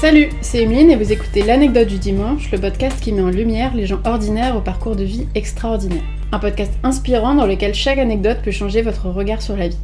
Salut, c'est Emeline et vous écoutez l'anecdote du dimanche, le podcast qui met en lumière les gens ordinaires au parcours de vie extraordinaire. Un podcast inspirant dans lequel chaque anecdote peut changer votre regard sur la vie.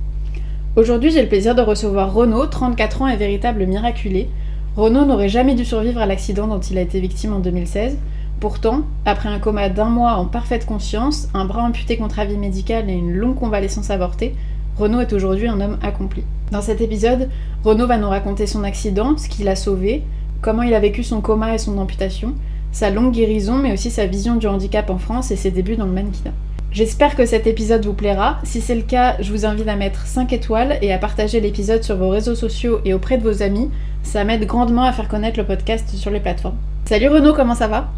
Aujourd'hui, j'ai le plaisir de recevoir Renaud, 34 ans et véritable miraculé. Renaud n'aurait jamais dû survivre à l'accident dont il a été victime en 2016. Pourtant, après un coma d'1 mois en parfaite conscience, un bras amputé contre avis médical et une longue convalescence avortée, Renaud est aujourd'hui un homme accompli. Dans cet épisode, Renaud va nous raconter son accident, ce qui l'a sauvé, comment il a vécu son coma et son amputation, sa longue guérison, mais aussi sa vision du handicap en France et ses débuts dans le mannequinat. J'espère que cet épisode vous plaira. Si c'est le cas, je vous invite à mettre 5 étoiles et à partager l'épisode sur vos réseaux sociaux et auprès de vos amis. Ça m'aide grandement à faire connaître le podcast sur les plateformes. Salut Renaud, comment ça va ?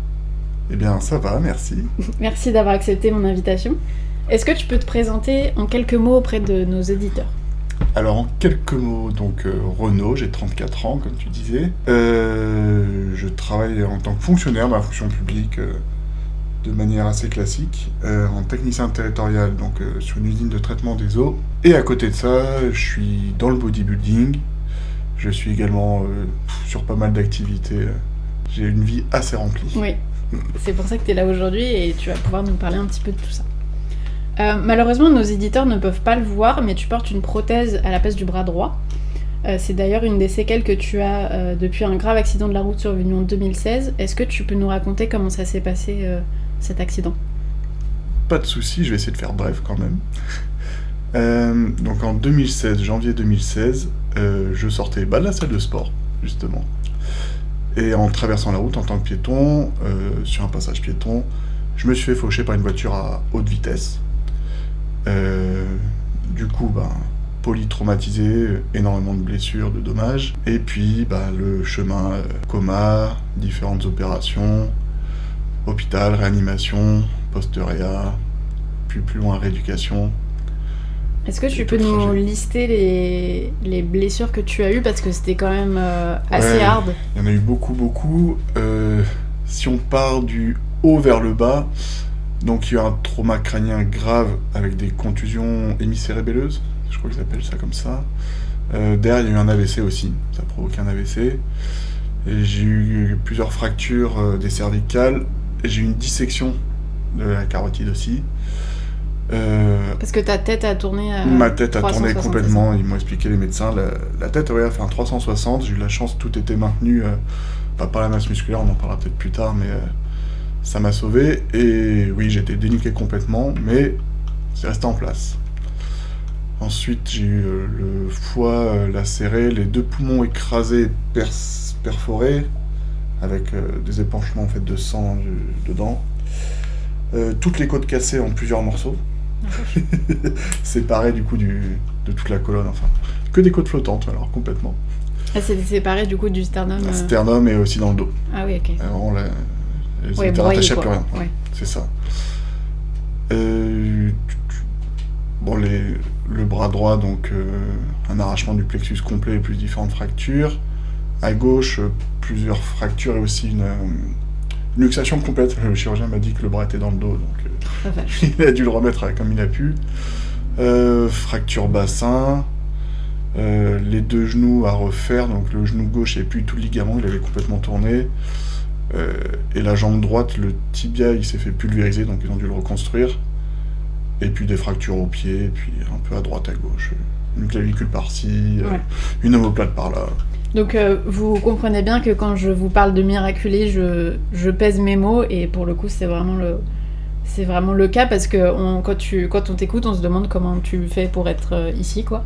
Eh bien, ça va, merci. Merci d'avoir accepté mon invitation. Est-ce que tu peux te présenter en quelques mots auprès de nos éditeurs ? Alors, en quelques mots, donc Renaud, j'ai 34 ans, comme tu disais. Je travaille en tant que fonctionnaire dans la fonction publique de manière assez classique, en technicien territorial, donc sur une usine de traitement des eaux. Et à côté de ça, je suis dans le bodybuilding. Je suis également sur pas mal d'activités. J'ai une vie assez remplie. Oui, c'est pour ça que tu es là aujourd'hui et tu vas pouvoir nous parler un petit peu de tout ça. Malheureusement, nos éditeurs ne peuvent pas le voir, mais tu portes une prothèse à la place du bras droit. C'est d'ailleurs une des séquelles que tu as depuis un grave accident de la route survenu en 2016. Est-ce que tu peux nous raconter comment ça s'est passé, cet accident ? Pas de souci, je vais essayer de faire bref quand même. Donc en 2016, janvier 2016, je sortais de la salle de sport, justement. Et en traversant la route en tant que piéton, sur un passage piéton, je me suis fait faucher par une voiture à haute vitesse. Du coup, polytraumatisé, énormément de blessures, de dommages. Et puis, le chemin, coma, différentes opérations, hôpital, réanimation, post-réa, puis plus loin, rééducation. Est-ce que tu peux nous lister les blessures que tu as eues, parce que c'était quand même assez hard. Il y en a eu beaucoup. Si on part du haut vers le bas, donc il y a eu un trauma crânien grave avec des contusions hémicérébelleuses, je crois qu'ils appellent ça comme ça. Derrière, il y a eu un AVC aussi, ça a provoqué un AVC. Et j'ai eu plusieurs fractures des cervicales, et j'ai eu une dissection de la carotide aussi. Parce que ta tête a tourné à Ma tête a 360, tourné complètement, ils m'ont expliqué les médecins. La tête a fait un 360, j'ai eu la chance, tout était maintenu, pas par la masse musculaire, on en parlera peut-être plus tard, mais ça m'a sauvé. Et oui, j'ai été dénuqué complètement, mais c'est resté en place. Ensuite, j'ai eu le foie lacéré, les 2 poumons écrasés, perforés, avec des épanchements en fait, de sang dedans. Toutes les côtes cassées en plusieurs morceaux. Séparées du coup de toute la colonne, enfin. Que des côtes flottantes, alors complètement. Ah, c'est séparé du coup du sternum Sternum et aussi dans le dos. Ah oui, ok. Vraiment, elles étaient rattachées à plus rien. Ouais. C'est ça. Le bras droit, donc un arrachement du plexus complet, plus différentes fractures. À gauche, plusieurs fractures et aussi une luxation complète. Le chirurgien m'a dit que le bras était dans le dos, donc il a dû le remettre comme il a pu. Fracture bassin, les 2 genoux à refaire, donc le genou gauche, il n'y avait plus tout le ligament, il avait complètement tourné. Et la jambe droite, le tibia, il s'est fait pulvériser, donc ils ont dû le reconstruire. Et puis des fractures au pied, et puis un peu à droite, à gauche. Une clavicule par-ci, une omoplate par-là. Donc vous comprenez bien que quand je vous parle de miraculé, je pèse mes mots, et pour le coup c'est vraiment le cas, parce que quand on t'écoute, on se demande comment tu fais pour être ici, quoi.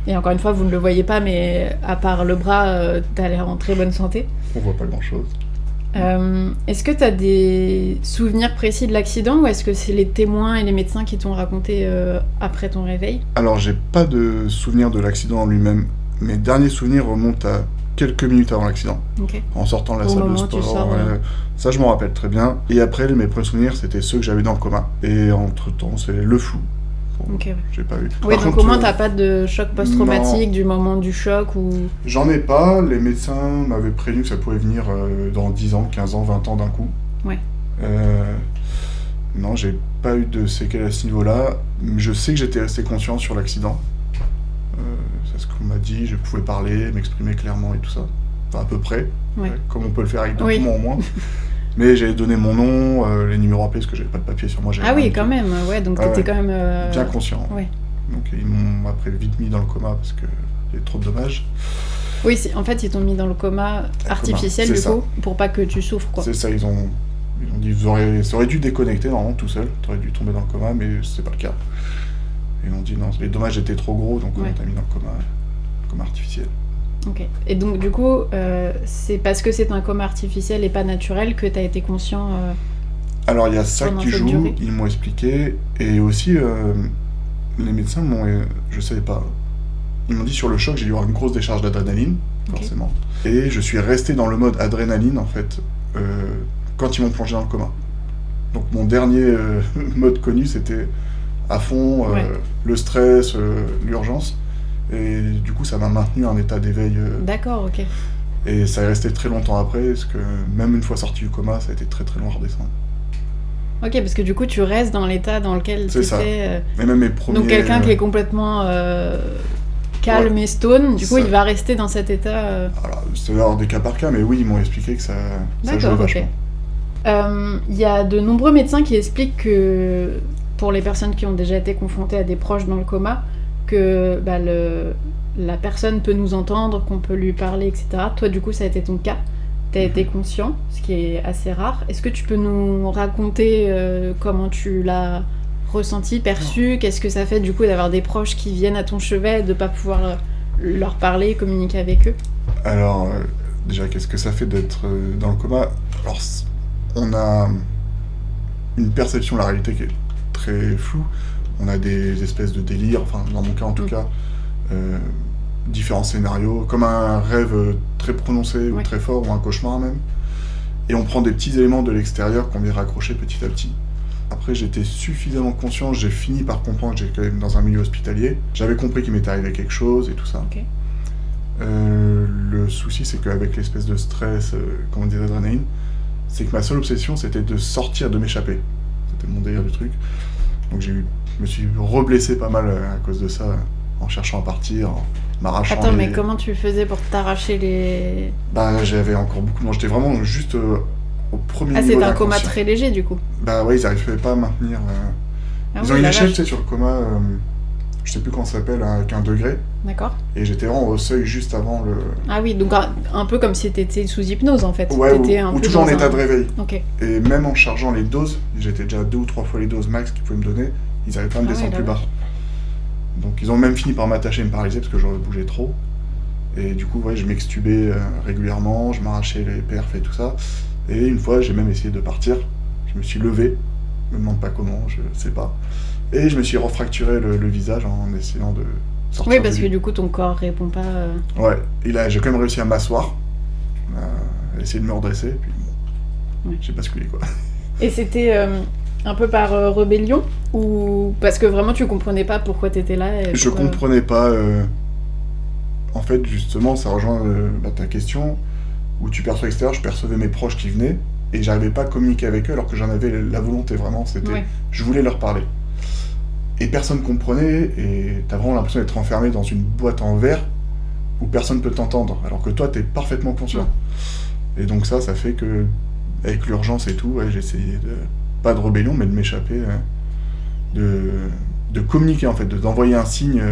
Et encore une fois, vous ne le voyez pas, mais à part le bras, t'as l'air en très bonne santé. On voit pas grand-chose. Est-ce que t'as des souvenirs précis de l'accident, ou est-ce que c'est les témoins et les médecins qui t'ont raconté après ton réveil ? Alors j'ai pas de souvenirs de l'accident en lui-même. Mes derniers souvenirs remontent à quelques minutes avant l'accident. Okay. En sortant de la salle de sport. Ça, je m'en rappelle très bien. Et après, mes premiers souvenirs, c'était ceux que j'avais dans le coma. Et entre-temps, c'est le flou. Okay. J'ai pas eu. Oui, donc au moins, t'as pas de choc post-traumatique du moment du choc ou... J'en ai pas. Les médecins m'avaient prévenu que ça pouvait venir dans 10 ans, 15 ans, 20 ans d'un coup. Ouais. Non, j'ai pas eu de séquelles à ce niveau-là. Je sais que j'étais resté conscient sur l'accident. C'est ce qu'on m'a dit, je pouvais parler, m'exprimer clairement et tout ça. Enfin, à peu près, comme on peut le faire avec deux poumons au moins. Mais j'avais donné mon nom, les numéros appelés, parce que j'avais pas de papier sur moi. Ah oui, quand même, donc t'étais quand même... bien conscient. Ouais. Donc ils m'ont après vite mis dans le coma, parce qu'il y avait trop de dommages. Oui, en fait, ils t'ont mis dans le coma artificiel, du coup, pour pas que tu souffres, quoi. C'est ça, ils ont dit, ça aurait dû déconnecter, normalement, tout seul. T'aurais dû tomber dans le coma, mais c'est pas le cas. Ils ont dit, non, les dommages étaient trop gros, donc on t'a mis dans le coma artificiel. Ok. Et donc, du coup, c'est parce que c'est un coma artificiel et pas naturel que t'as été conscient Alors, il y a ça qui joue, ils m'ont expliqué, et aussi, les médecins je savais pas, ils m'ont dit sur le choc, j'ai dû avoir une grosse décharge d'adrénaline, forcément. Et je suis resté dans le mode adrénaline, en fait, quand ils m'ont plongé dans le coma. Donc, mon dernier mode connu, c'était à fond, le stress, l'urgence. Et du coup, ça m'a maintenu un état d'éveil. D'accord, ok. Et ça est resté très longtemps après, parce que même une fois sorti du coma, ça a été très très long à redescendre. Ok, parce que du coup, tu restes dans l'état dans lequel tu étais... Mais même mes premiers... Donc quelqu'un qui est complètement calme et stone, du coup, il va rester dans cet état... Alors, c'est alors des cas par cas, mais oui, ils m'ont expliqué que ça jouait vachement. Il y a de nombreux médecins qui expliquent que, pour les personnes qui ont déjà été confrontées à des proches dans le coma, que la personne peut nous entendre, qu'on peut lui parler, etc. Toi, du coup, ça a été ton cas. Tu as été conscient, ce qui est assez rare. Est-ce que tu peux nous raconter comment tu l'as ressenti, perçu ? Qu'est-ce que ça fait, du coup, d'avoir des proches qui viennent à ton chevet et de ne pas pouvoir leur parler, communiquer avec eux ? Alors, déjà, qu'est-ce que ça fait d'être dans le coma ? Alors, on a une perception de la réalité qui est très floue. On a des espèces de délires, enfin dans mon cas en tout cas, différents scénarios, comme un rêve très prononcé ou très fort, ou un cauchemar même. Et on prend des petits éléments de l'extérieur qu'on vient raccrocher petit à petit. Après j'étais suffisamment conscient, j'ai fini par comprendre que j'étais quand même dans un milieu hospitalier. J'avais compris qu'il m'était arrivé quelque chose et tout ça. Okay. Le souci c'est qu'avec l'espèce de stress, comme on dit d'adrénaline, c'est que ma seule obsession c'était de sortir, de m'échapper. C'était mon délire du truc. Donc je me suis reblessé pas mal à cause de ça, en cherchant à partir, en m'arrachant. Attends, mais comment tu faisais pour t'arracher les... Bah j'avais encore beaucoup... Non, j'étais vraiment juste au premier niveau. Ah, c'était un coma très léger du coup. Bah ouais, ils n'arrivaient pas à maintenir... Ils ont une échelle, tu sais, sur le coma, je sais plus comment ça s'appelle, avec un degré. D'accord. Et j'étais vraiment au seuil juste avant le... Ah oui, donc un peu comme si t'étais sous hypnose en fait. Ouais, ou toujours en état de réveil. Ok. Et même en chargeant les doses, j'étais déjà 2 ou 3 fois les doses max qu'ils pouvaient me donner, ils n'arrivaient pas à me descendre plus bas. Donc ils ont même fini par m'attacher et me paralyser parce que j'aurais bougé trop. Et du coup, je m'extubais régulièrement, je m'arrachais les perfs et tout ça. Et une fois, j'ai même essayé de partir. Je me suis levé, je me demande pas comment, je sais pas. Et je me suis refracturé le visage en essayant de sortir. Oui, parce que du coup, ton corps répond pas... Ouais, et là, j'ai quand même réussi à m'asseoir, essayer de me redresser, puis bon, j'ai basculé quoi. Et c'était un peu par rébellion, ou parce que vraiment tu comprenais pas pourquoi t'étais là et Je comprenais pas. En fait, justement, ça rejoint ta question, où tu perçois l'extérieur, je percevais mes proches qui venaient, et j'arrivais pas à communiquer avec eux alors que j'en avais la volonté vraiment, c'était... Je voulais leur parler. Et personne comprenait, et t'as vraiment l'impression d'être enfermé dans une boîte en verre où personne peut t'entendre, alors que toi, t'es parfaitement conscient. Et donc ça fait que, avec l'urgence et tout, j'ai essayé de... Pas de rébellion, mais de m'échapper, de communiquer en fait, d'envoyer un signe...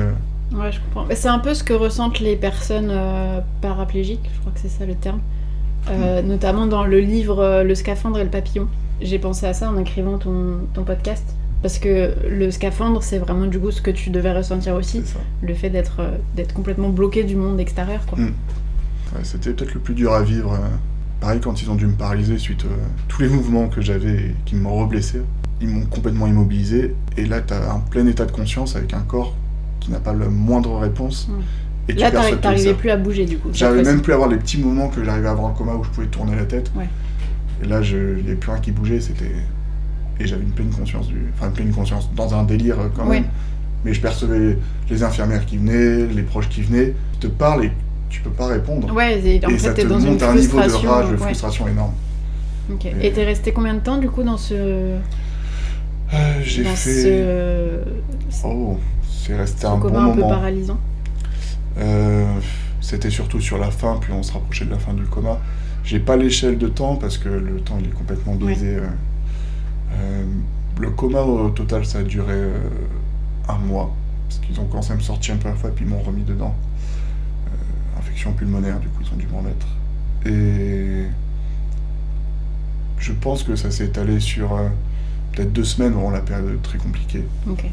Ouais, je comprends. C'est un peu ce que ressentent les personnes paraplégiques, je crois que c'est ça le terme. Notamment dans le livre Le scaphandre et le papillon. J'ai pensé à ça en écrivant ton podcast. Parce que le scaphandre, c'est vraiment du coup ce que tu devais ressentir aussi. Le fait d'être complètement bloqué du monde extérieur, quoi. Ouais, c'était peut-être le plus dur à vivre. Pareil, quand ils ont dû me paralyser suite à tous les mouvements que j'avais et qui m'ont reblessé. Ils m'ont complètement immobilisé. Et là, t'as un plein état de conscience avec un corps qui n'a pas la moindre réponse. Et là, t'arrivais plus à bouger du coup. J'arrivais même plus à avoir les petits moments que j'arrivais à avoir le coma où je pouvais tourner la tête. Ouais. Et là, il n'y avait plus rien qui bougeait, et j'avais une pleine conscience dans un délire quand même. Mais je percevais les infirmières qui venaient, les proches qui venaient, te parlent et tu peux pas répondre. Ouais, en fait, ça t'es te dans une monte à un niveau de frustration, rage, de frustration énorme. Ok. Et t'es resté combien de temps du coup dans ce... J'ai fait... c'est resté un bon coma moment. Un peu paralysant. C'était surtout sur la fin, puis on se rapprochait de la fin du coma. J'ai pas l'échelle de temps parce que le temps il est complètement biaisé. Le coma au total ça a duré 1 mois, parce qu'ils ont commencé à me sortir une première fois puis ils m'ont remis dedans. Infection pulmonaire, du coup ils ont dû m'en mettre. Et je pense que ça s'est étalé sur peut-être 2 semaines, vraiment la période très compliquée. Ok.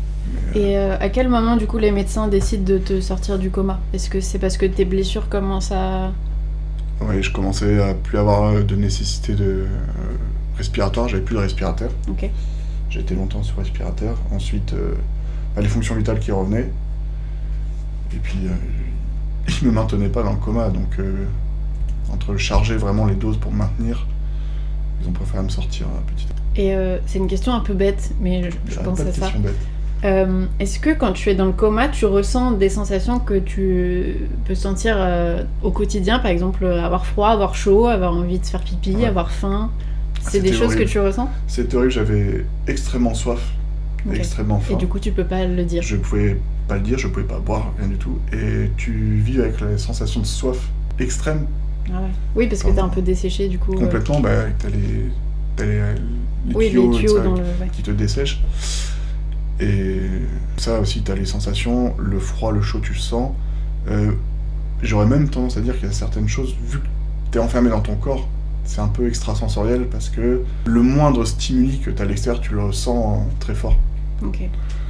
Et à quel moment, du coup, les médecins décident de te sortir du coma ? Est-ce que c'est parce que tes blessures commencent à... Ouais, je commençais à plus avoir de nécessité de respiratoire, j'avais plus de respirateur. Ok. J'ai été longtemps sur respirateur. Ensuite, les fonctions vitales qui revenaient. Et puis, ils me maintenaient pas dans le coma, donc entre charger vraiment les doses pour me maintenir, ils ont préféré me sortir petit à petit. Et c'est une question un peu bête, mais je pense à ça. Bête. Est-ce que quand tu es dans le coma, tu ressens des sensations que tu peux sentir au quotidien, par exemple avoir froid, avoir chaud, avoir envie de faire pipi, avoir faim ? C'est des choses horrible. Que tu ressens ? C'était horrible, j'avais extrêmement soif, extrêmement faim. Et du coup, tu peux pas le dire ? Je pouvais pas le dire, je pouvais pas boire, rien du tout. Et tu vis avec la sensation de soif extrême. Ah ouais. Oui, parce que t'es un peu desséché du coup. Complètement, t'as les tuyaux, qui te dessèchent. Et ça aussi, t'as les sensations, le froid, le chaud, tu le sens. J'aurais même tendance à dire qu'il y a certaines choses, vu que t'es enfermé dans ton corps, c'est un peu extrasensoriel parce que le moindre stimuli que t'as à l'extérieur, tu le ressens très fort. Ok.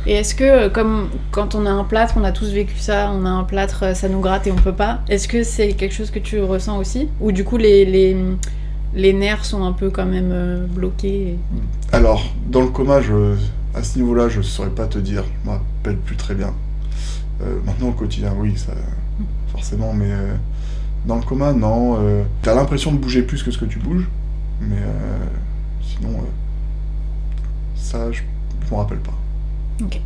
Et est-ce que, comme quand on a un plâtre, on a tous vécu ça, on a un plâtre, ça nous gratte et on peut pas, est-ce que c'est quelque chose que tu ressens aussi ? Ou du coup, les nerfs sont un peu quand même bloqués Alors, dans le coma, à ce niveau-là, je saurais pas te dire, je me rappelle plus très bien. Maintenant, au quotidien, oui, ça, forcément, mais dans le coma, non. T'as l'impression de bouger plus que ce que tu bouges, mais sinon, ça, je m'en rappelle pas. Ok.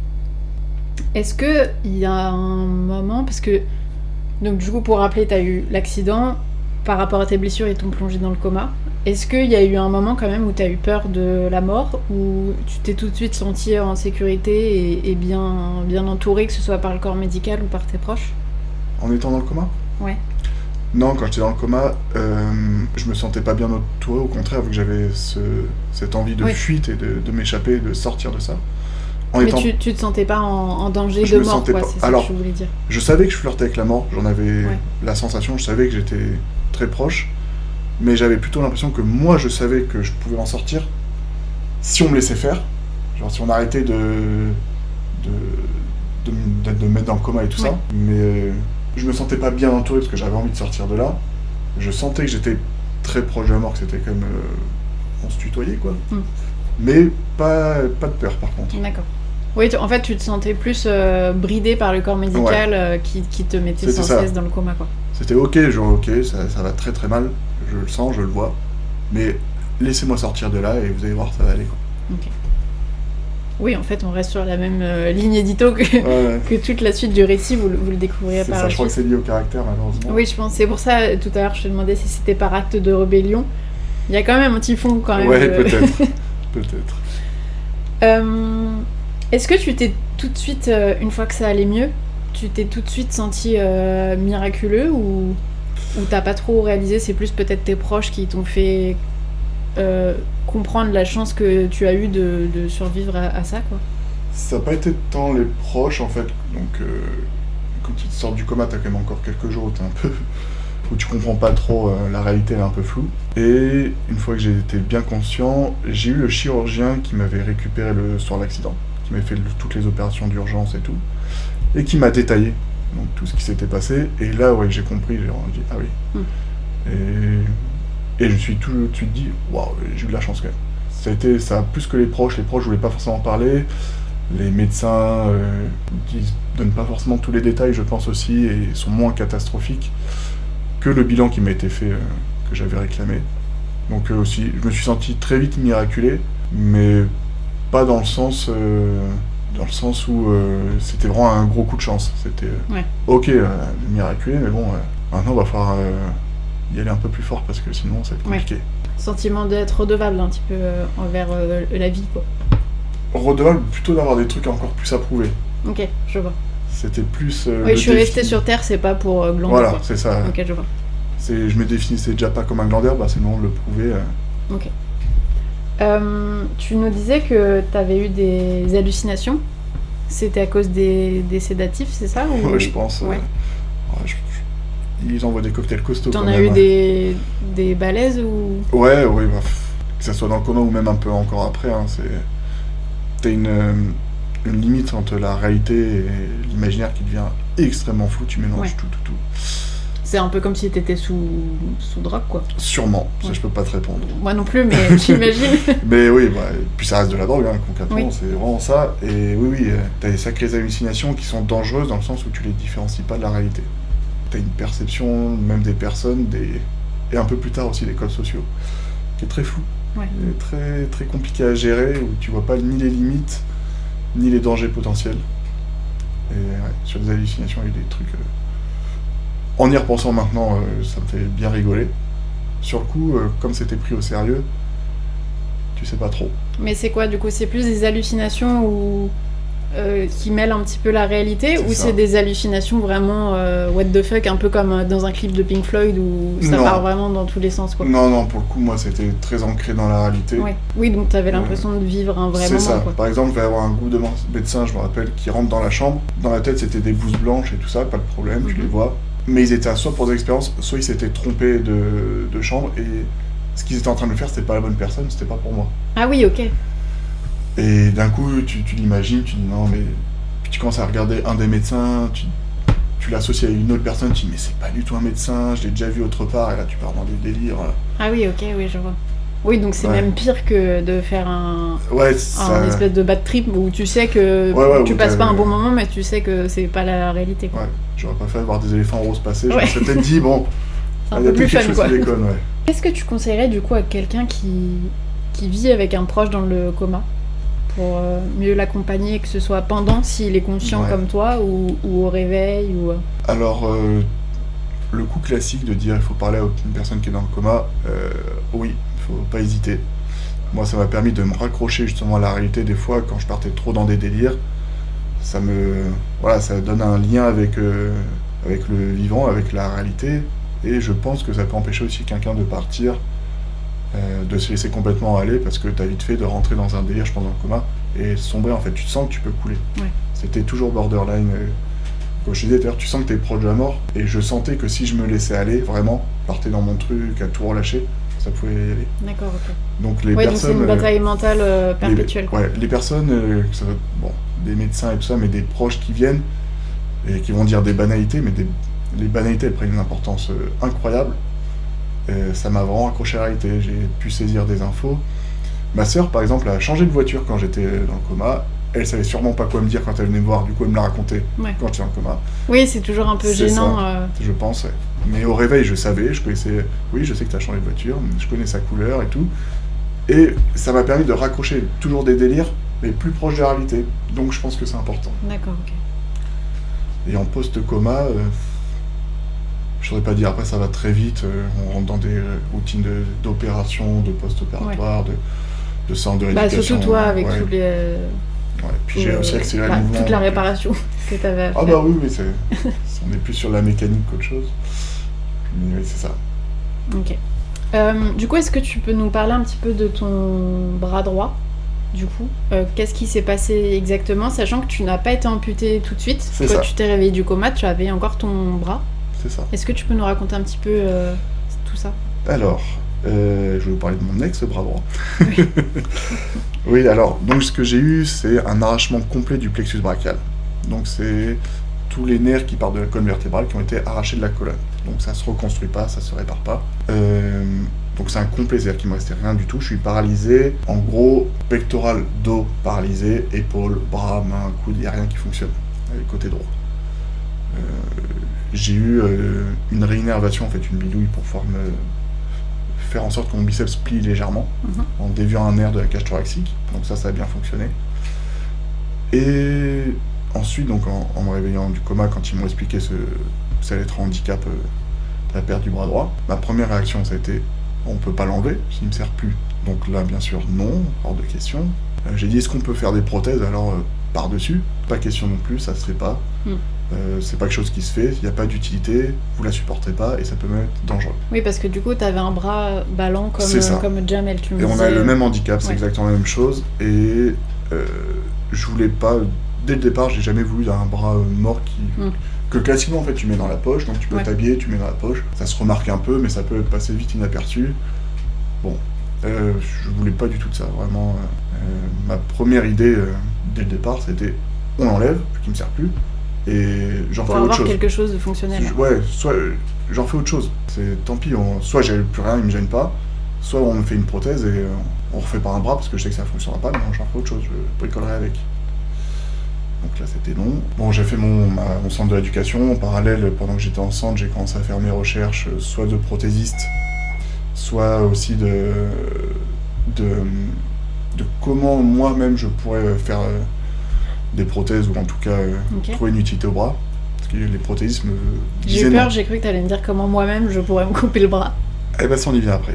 Est-ce qu'il y a un moment, parce que, donc du coup, pour rappeler, t'as eu l'accident, par rapport à tes blessures, ils t'ont plongé dans le coma. Est-ce qu'il y a eu un moment quand même où t'as eu peur de la mort, où tu t'es tout de suite senti en sécurité et bien entouré, que ce soit par le corps médical ou par tes proches ? En étant dans le coma ? Ouais. Non, quand j'étais dans le coma, je me sentais pas bien entouré, au contraire, vu que j'avais cette envie de fuite et de m'échapper, de sortir de ça. Mais tu te sentais pas en danger de mort, quoi, c'est ça que je voulais dire. Je savais que je flirtais avec la mort, j'en avais la sensation, je savais que j'étais très proche, mais j'avais plutôt l'impression que moi je savais que je pouvais en sortir si on me laissait faire, genre si on arrêtait de me mettre dans le coma et tout ça, mais je me sentais pas bien entouré parce que j'avais envie de sortir de là, je sentais que j'étais très proche de la mort, que c'était quand même, on se tutoyait quoi, mais pas de peur par contre. D'accord. Oui, en fait, tu te sentais plus bridé par le corps médical qui te mettait sans cesse dans le coma, quoi. C'était ok, ça va très très mal, je le sens, je le vois, mais laissez-moi sortir de là et vous allez voir, ça va aller, quoi. Ok. Oui, en fait, on reste sur la même ligne édito que toute la suite du récit, vous le découvrirez par la suite. Je crois que c'est lié au caractère, malheureusement. Oui, je pense. C'est pour ça, tout à l'heure, je te demandais si c'était par acte de rébellion. Il y a quand même un petit fond, quand même. Ouais, peut-être. Peut-être. Est-ce que tu t'es tout de suite, une fois que ça allait mieux, tu t'es tout de suite senti miraculeux ou t'as pas trop réalisé, c'est plus peut-être tes proches qui t'ont fait comprendre la chance que tu as eue de survivre à ça, quoi. Ça n'a pas été tant les proches, en fait. Donc, quand tu te sors du coma, t'as quand même encore quelques jours où t'es un peu... où tu comprends pas trop, la réalité elle est un peu floue. Et une fois que j'ai été bien conscient, j'ai eu le chirurgien qui m'avait récupéré le soir de l'accident, qui m'avait fait toutes les opérations d'urgence et tout, et qui m'a détaillé donc, tout ce qui s'était passé. Et là, ouais, j'ai compris, j'ai dit, ah oui. Et je me suis tout de suite dit, waouh, j'ai eu de la chance quand même. Ça a plus que les proches voulaient pas forcément parler, les médecins donnent pas forcément tous les détails, je pense aussi, et sont moins catastrophiques que le bilan qui m'a été fait, que j'avais réclamé. Donc aussi, je me suis senti très vite miraculé, mais pas dans le sens où c'était vraiment un gros coup de chance. C'était ok, miraculé, mais bon, maintenant il va falloir y aller un peu plus fort parce que sinon ça va être compliqué. Sentiment d'être redevable un petit peu envers la vie, quoi. Redevable, plutôt d'avoir des trucs encore plus à prouver. Ok, je vois. C'était plus. Oui, je suis restée sur Terre, c'est pas pour glander. Voilà, quoi. c'est ça. Ok, je vois. Je me définissais déjà pas comme un glandeur, c'est le moment de le prouver. Ok. Tu nous disais que tu avais eu des hallucinations. C'était à cause des sédatifs, c'est ça ou... Ouais, je pense. Ouais. Ils envoient des cocktails costauds. T'en quand as même, eu des balaises ou... Ouais, que ça soit dans le coma ou même un peu encore après, t'as une limite entre la réalité et l'imaginaire qui devient extrêmement flou, tu mélanges tout. C'est un peu comme si t'étais sous drogue, quoi. Sûrement, ça je peux pas te répondre. Moi non plus, mais j'imagine. Mais oui, puis ça reste de la drogue, concrètement, Oui. c'est vraiment ça. Et oui, t'as des sacrées hallucinations qui sont dangereuses dans le sens où tu les différencies pas de la réalité. T'as une perception, même des personnes, et un peu plus tard aussi des codes sociaux, qui est très flou, et très, très compliqué à gérer, où tu vois pas ni les limites, ni les dangers potentiels. Et sur des hallucinations, il y a eu des trucs... En y repensant maintenant, ça me fait bien rigoler. Sur le coup, comme c'était pris au sérieux, tu sais pas trop. Mais c'est quoi, du coup? C'est plus des hallucinations qui mêlent un petit peu la réalité, ou c'est des hallucinations vraiment what the fuck, un peu comme dans un clip de Pink Floyd où ça part vraiment dans tous les sens, quoi? Non, pour le coup, moi, c'était très ancré dans la réalité. Oui, donc t'avais l'impression de vivre un vrai moment, c'est ça. quoi. Par exemple, il va y avoir un groupe de médecins, je me rappelle, qui rentrent dans la chambre. Dans la tête, c'était des blouses blanches et tout ça, pas de problème, je les vois. Mais ils étaient soit pour des expériences, soit ils s'étaient trompés de chambre, et ce qu'ils étaient en train de faire, c'était pas la bonne personne, c'était pas pour moi. Ah oui, ok. Et d'un coup, tu l'imagines, tu dis non, mais... Puis tu commences à regarder un des médecins, tu l'associes à une autre personne, tu dis mais c'est pas du tout un médecin, je l'ai déjà vu autre part, et là tu pars dans des délires. Ah oui, ok, oui, je vois. Oui, donc c'est même pire que de faire un espèce de bad trip où tu sais que tu passes pas un bon moment, mais tu sais que c'est pas la réalité, quoi. Ouais, j'aurais pas fait voir des éléphants roses passer, je me serais peut-être dit, bon, il y a plus quelque chose qui déconne, Qu'est-ce que tu conseillerais du coup à quelqu'un qui vit avec un proche dans le coma pour mieux l'accompagner, que ce soit pendant, s'il est conscient comme toi, ou au réveil ou... Alors, le coup classique de dire il faut parler à une personne qui est dans le coma, oui, il faut pas hésiter. Moi, ça m'a permis de me raccrocher justement à la réalité des fois quand je partais trop dans des délires. Ça donne un lien avec le vivant, avec la réalité, et je pense que ça peut empêcher aussi quelqu'un de partir, de se laisser complètement aller, parce que t'as vite fait de rentrer dans un délire, je pense, dans le coma, et sombrer, en fait, tu te sens que tu peux couler. C'était toujours borderline. Comme je te disais, tu sens que t'es proche de la mort, et je sentais que si je me laissais aller, vraiment, partais dans mon truc, à tout relâcher, ça pouvait y aller. D'accord, ok. Donc les personnes... donc c'est une bataille mentale perpétuelle. Les personnes, des médecins et tout ça, mais des proches qui viennent, et qui vont dire des banalités, mais les banalités, elles prennent une importance incroyable. Ça m'a vraiment accroché à la réalité, j'ai pu saisir des infos. Ma sœur, par exemple, a changé de voiture quand j'étais dans le coma. Elle savait sûrement pas quoi me dire quand elle venait me voir, du coup elle me l'a raconté quand j'étais dans le coma. Oui, c'est toujours un peu gênant. Je pense, Mais au réveil, je savais, je connaissais... Oui, je sais que tu as changé de voiture, je connais sa couleur et tout. Et ça m'a permis de raccrocher toujours des délires, mais plus proche de la réalité. Donc je pense que c'est important. D'accord, ok. Et en post-coma, je saurais pas dire, après ça va très vite, on rentre dans des routines d'opération, de post-opératoire, de centre de rééducation. Surtout toi, avec tous les... puis j'ai aussi accéléré le mouvement. Toute la réparation que tu avais à faire. Ah bah oui, on est plus sur la mécanique qu'autre chose. Mais oui, c'est ça. Ok. Du coup, est-ce que tu peux nous parler un petit peu de ton bras droit, du coup qu'est-ce qui s'est passé exactement, sachant que tu n'as pas été amputé tout de suite. Quand tu t'es réveillé du coma, tu avais encore ton bras. C'est ça. Est-ce que tu peux nous raconter un petit peu tout ça? Alors, je vais vous parler de mon ex-bras droit. Oui, alors, donc ce que j'ai eu, c'est un arrachement complet du plexus brachial. Donc c'est tous les nerfs qui partent de la colonne vertébrale qui ont été arrachés de la colonne. Donc ça se reconstruit pas, ça se répare pas. Donc c'est un complet, c'est-à-dire qu'il me restait rien du tout. Je suis paralysé, en gros, pectoral, dos paralysé, épaules, bras, mains, coudes, il n'y a rien qui fonctionne, côté droit. J'ai eu une réinnervation, en fait, une bidouille pour pouvoir me faire en sorte que mon biceps plie légèrement, en déviant un nerf de la cage thoracique. Donc ça a bien fonctionné. Et ensuite, donc en me réveillant du coma, quand ils m'ont expliqué ça allait être un handicap, la perte du bras droit, ma première réaction, ça a été on peut pas l'enlever, s'il ne me sert plus. Donc là, bien sûr, non, hors de question. J'ai dit est-ce qu'on peut faire des prothèses alors par-dessus? Pas question non plus, ça se fait pas. c'est pas quelque chose qui se fait, il n'y a pas d'utilité, vous la supporterez pas et ça peut même être dangereux. Oui, parce que du coup, t'avais un bras ballant comme Jamel, tu me Et on disais. a le même handicap, c'est Ouais. exactement la même chose. Et je voulais pas, dès le départ, j'ai jamais voulu un bras mort que classiquement en fait tu mets dans la poche, donc tu peux t'habiller, tu mets dans la poche. Ça se remarque un peu, mais ça peut passer vite inaperçu. Bon, je voulais pas du tout de ça, vraiment. Ma première idée dès le départ, c'était on l'enlève, qui me sert plus, et j'en fais autre chose. Pour avoir quelque chose de fonctionnel. Ouais, soit j'en fais autre chose. C'est tant pis, soit j'ai plus rien, il me gêne pas, soit on me fait une prothèse et on refait pas un bras parce que je sais que ça fonctionnera pas, mais j'en fais autre chose, je bricolerai avec. Donc là c'était long. Bon, j'ai fait mon centre de l'éducation. En parallèle, pendant que j'étais en centre, j'ai commencé à faire mes recherches, soit de prothésiste, soit aussi de comment moi-même je pourrais faire des prothèses, ou en tout cas trouver une utilité au bras. Parce que les prothésistes me disaient J'ai eu peur, non. j'ai cru que t'allais me dire comment moi-même je pourrais me couper le bras. Eh ben ça on y vient après.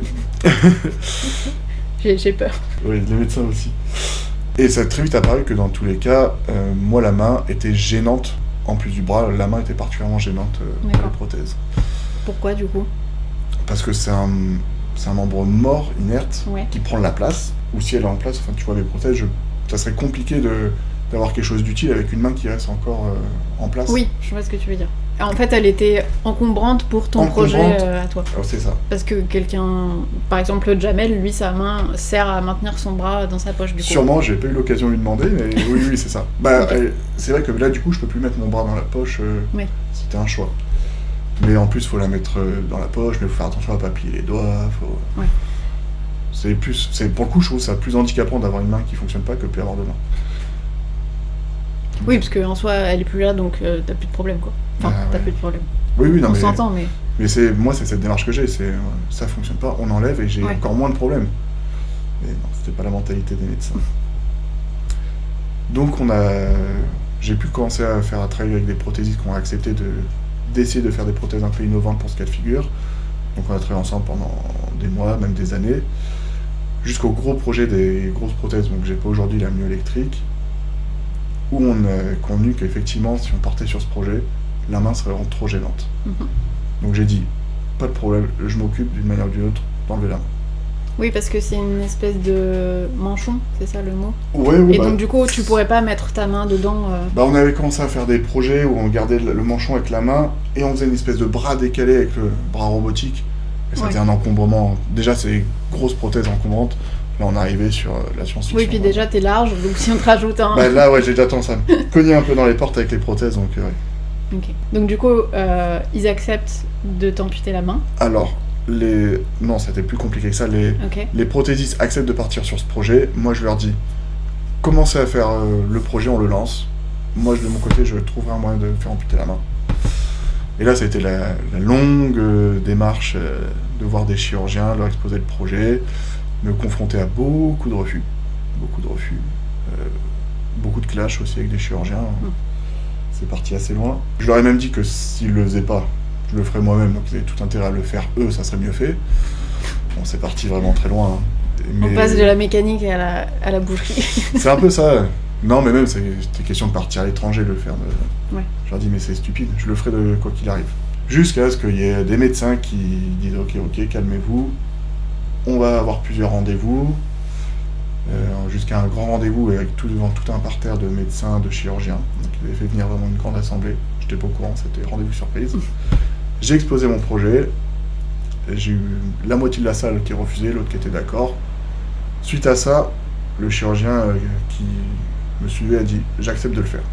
J'ai peur. Oui, les médecins aussi. Et ça a très vite apparu que dans tous les cas, moi la main était gênante. En plus du bras, la main était particulièrement gênante pour les prothèses. Pourquoi du coup ? Parce que c'est un membre mort, inerte, qui prend de la place. Ou si elle est en place, enfin tu vois les prothèses, ça serait compliqué d'avoir quelque chose d'utile avec une main qui reste encore en place. Oui, je vois ce que tu veux dire. En fait, elle était encombrante pour ton projet à toi. Oh, c'est ça. Parce que quelqu'un, par exemple Jamel, lui, sa main sert à maintenir son bras dans sa poche du coup. Sûrement, j'ai pas eu l'occasion de lui demander, mais oui, c'est ça. C'est vrai que là, du coup, je peux plus mettre mon bras dans la poche. C'était un choix. Mais en plus, il faut la mettre dans la poche, mais il faut faire attention à pas plier les doigts. Pour le coup, je trouve ça plus handicapant d'avoir une main qui fonctionne pas que de plus avoir de main. Oui, parce qu'en soi, elle est plus là, donc t'as plus de problème, quoi. Enfin, t'as plus de problème. Oui, non, on s'entend, mais... Mais moi, c'est cette démarche que j'ai, ça fonctionne pas, on enlève et j'ai encore moins de problèmes. Et non, c'était pas la mentalité des médecins. Donc j'ai pu commencer à travailler avec des prothésistes qui ont accepté d'essayer de faire des prothèses un peu innovantes pour ce cas de figure. Donc on a travaillé ensemble pendant des mois, même des années, jusqu'au gros projet des grosses prothèses, donc j'ai pas aujourd'hui la myoélectrique, où on a convenu qu'effectivement, si on partait sur ce projet, la main serait vraiment trop gênante. Donc j'ai dit, pas de problème, je m'occupe d'une manière ou d'une autre d'enlever la main. Oui, parce que c'est une espèce de manchon, c'est ça le mot ? Oui. Et donc du coup, tu pourrais pas mettre ta main dedans On avait commencé à faire des projets où on gardait le manchon avec la main, et on faisait une espèce de bras décalé avec le bras robotique. Et c'était un encombrement. Déjà, c'est des grosses prothèses encombrantes. Là, on arrivait sur la science-fiction. Oui, puis déjà, t'es large, donc si on te rajoute un... Là, j'ai déjà tendance à me cogner un peu dans les portes avec les prothèses, donc Ok. Donc du coup, ils acceptent de t'amputer la main. Alors, non, c'était plus compliqué que ça. Les prothésistes acceptent de partir sur ce projet. Moi, je leur dis, commencez à faire le projet, on le lance. Moi, de mon côté, je trouverai un moyen de faire amputer la main. Et là, ça a été la longue démarche de voir des chirurgiens, leur exposer le projet, me confronter à beaucoup de refus. Beaucoup de clashs aussi avec des chirurgiens. C'est parti assez loin. Je leur ai même dit que s'ils le faisaient pas, je le ferais moi-même, donc ils avaient tout intérêt à le faire eux, ça serait mieux fait. Bon, c'est parti vraiment très loin. On passe de la mécanique à la boucherie. C'est un peu ça. Non, mais même, c'était question de partir à l'étranger, le faire. Je leur dis, mais c'est stupide, je le ferai de quoi qu'il arrive. Jusqu'à ce qu'il y ait des médecins qui disent, ok, calmez-vous, on va avoir plusieurs rendez-vous, jusqu'à un grand rendez-vous avec devant tout un parterre de médecins, de chirurgiens. Donc ils avaient fait venir vraiment une grande assemblée. J'étais pas au courant, c'était rendez-vous surprise. J'ai exposé mon projet. J'ai eu la moitié de la salle qui refusait, l'autre qui était d'accord. Suite à ça, le chirurgien qui me suivait a dit « J'accepte de le faire.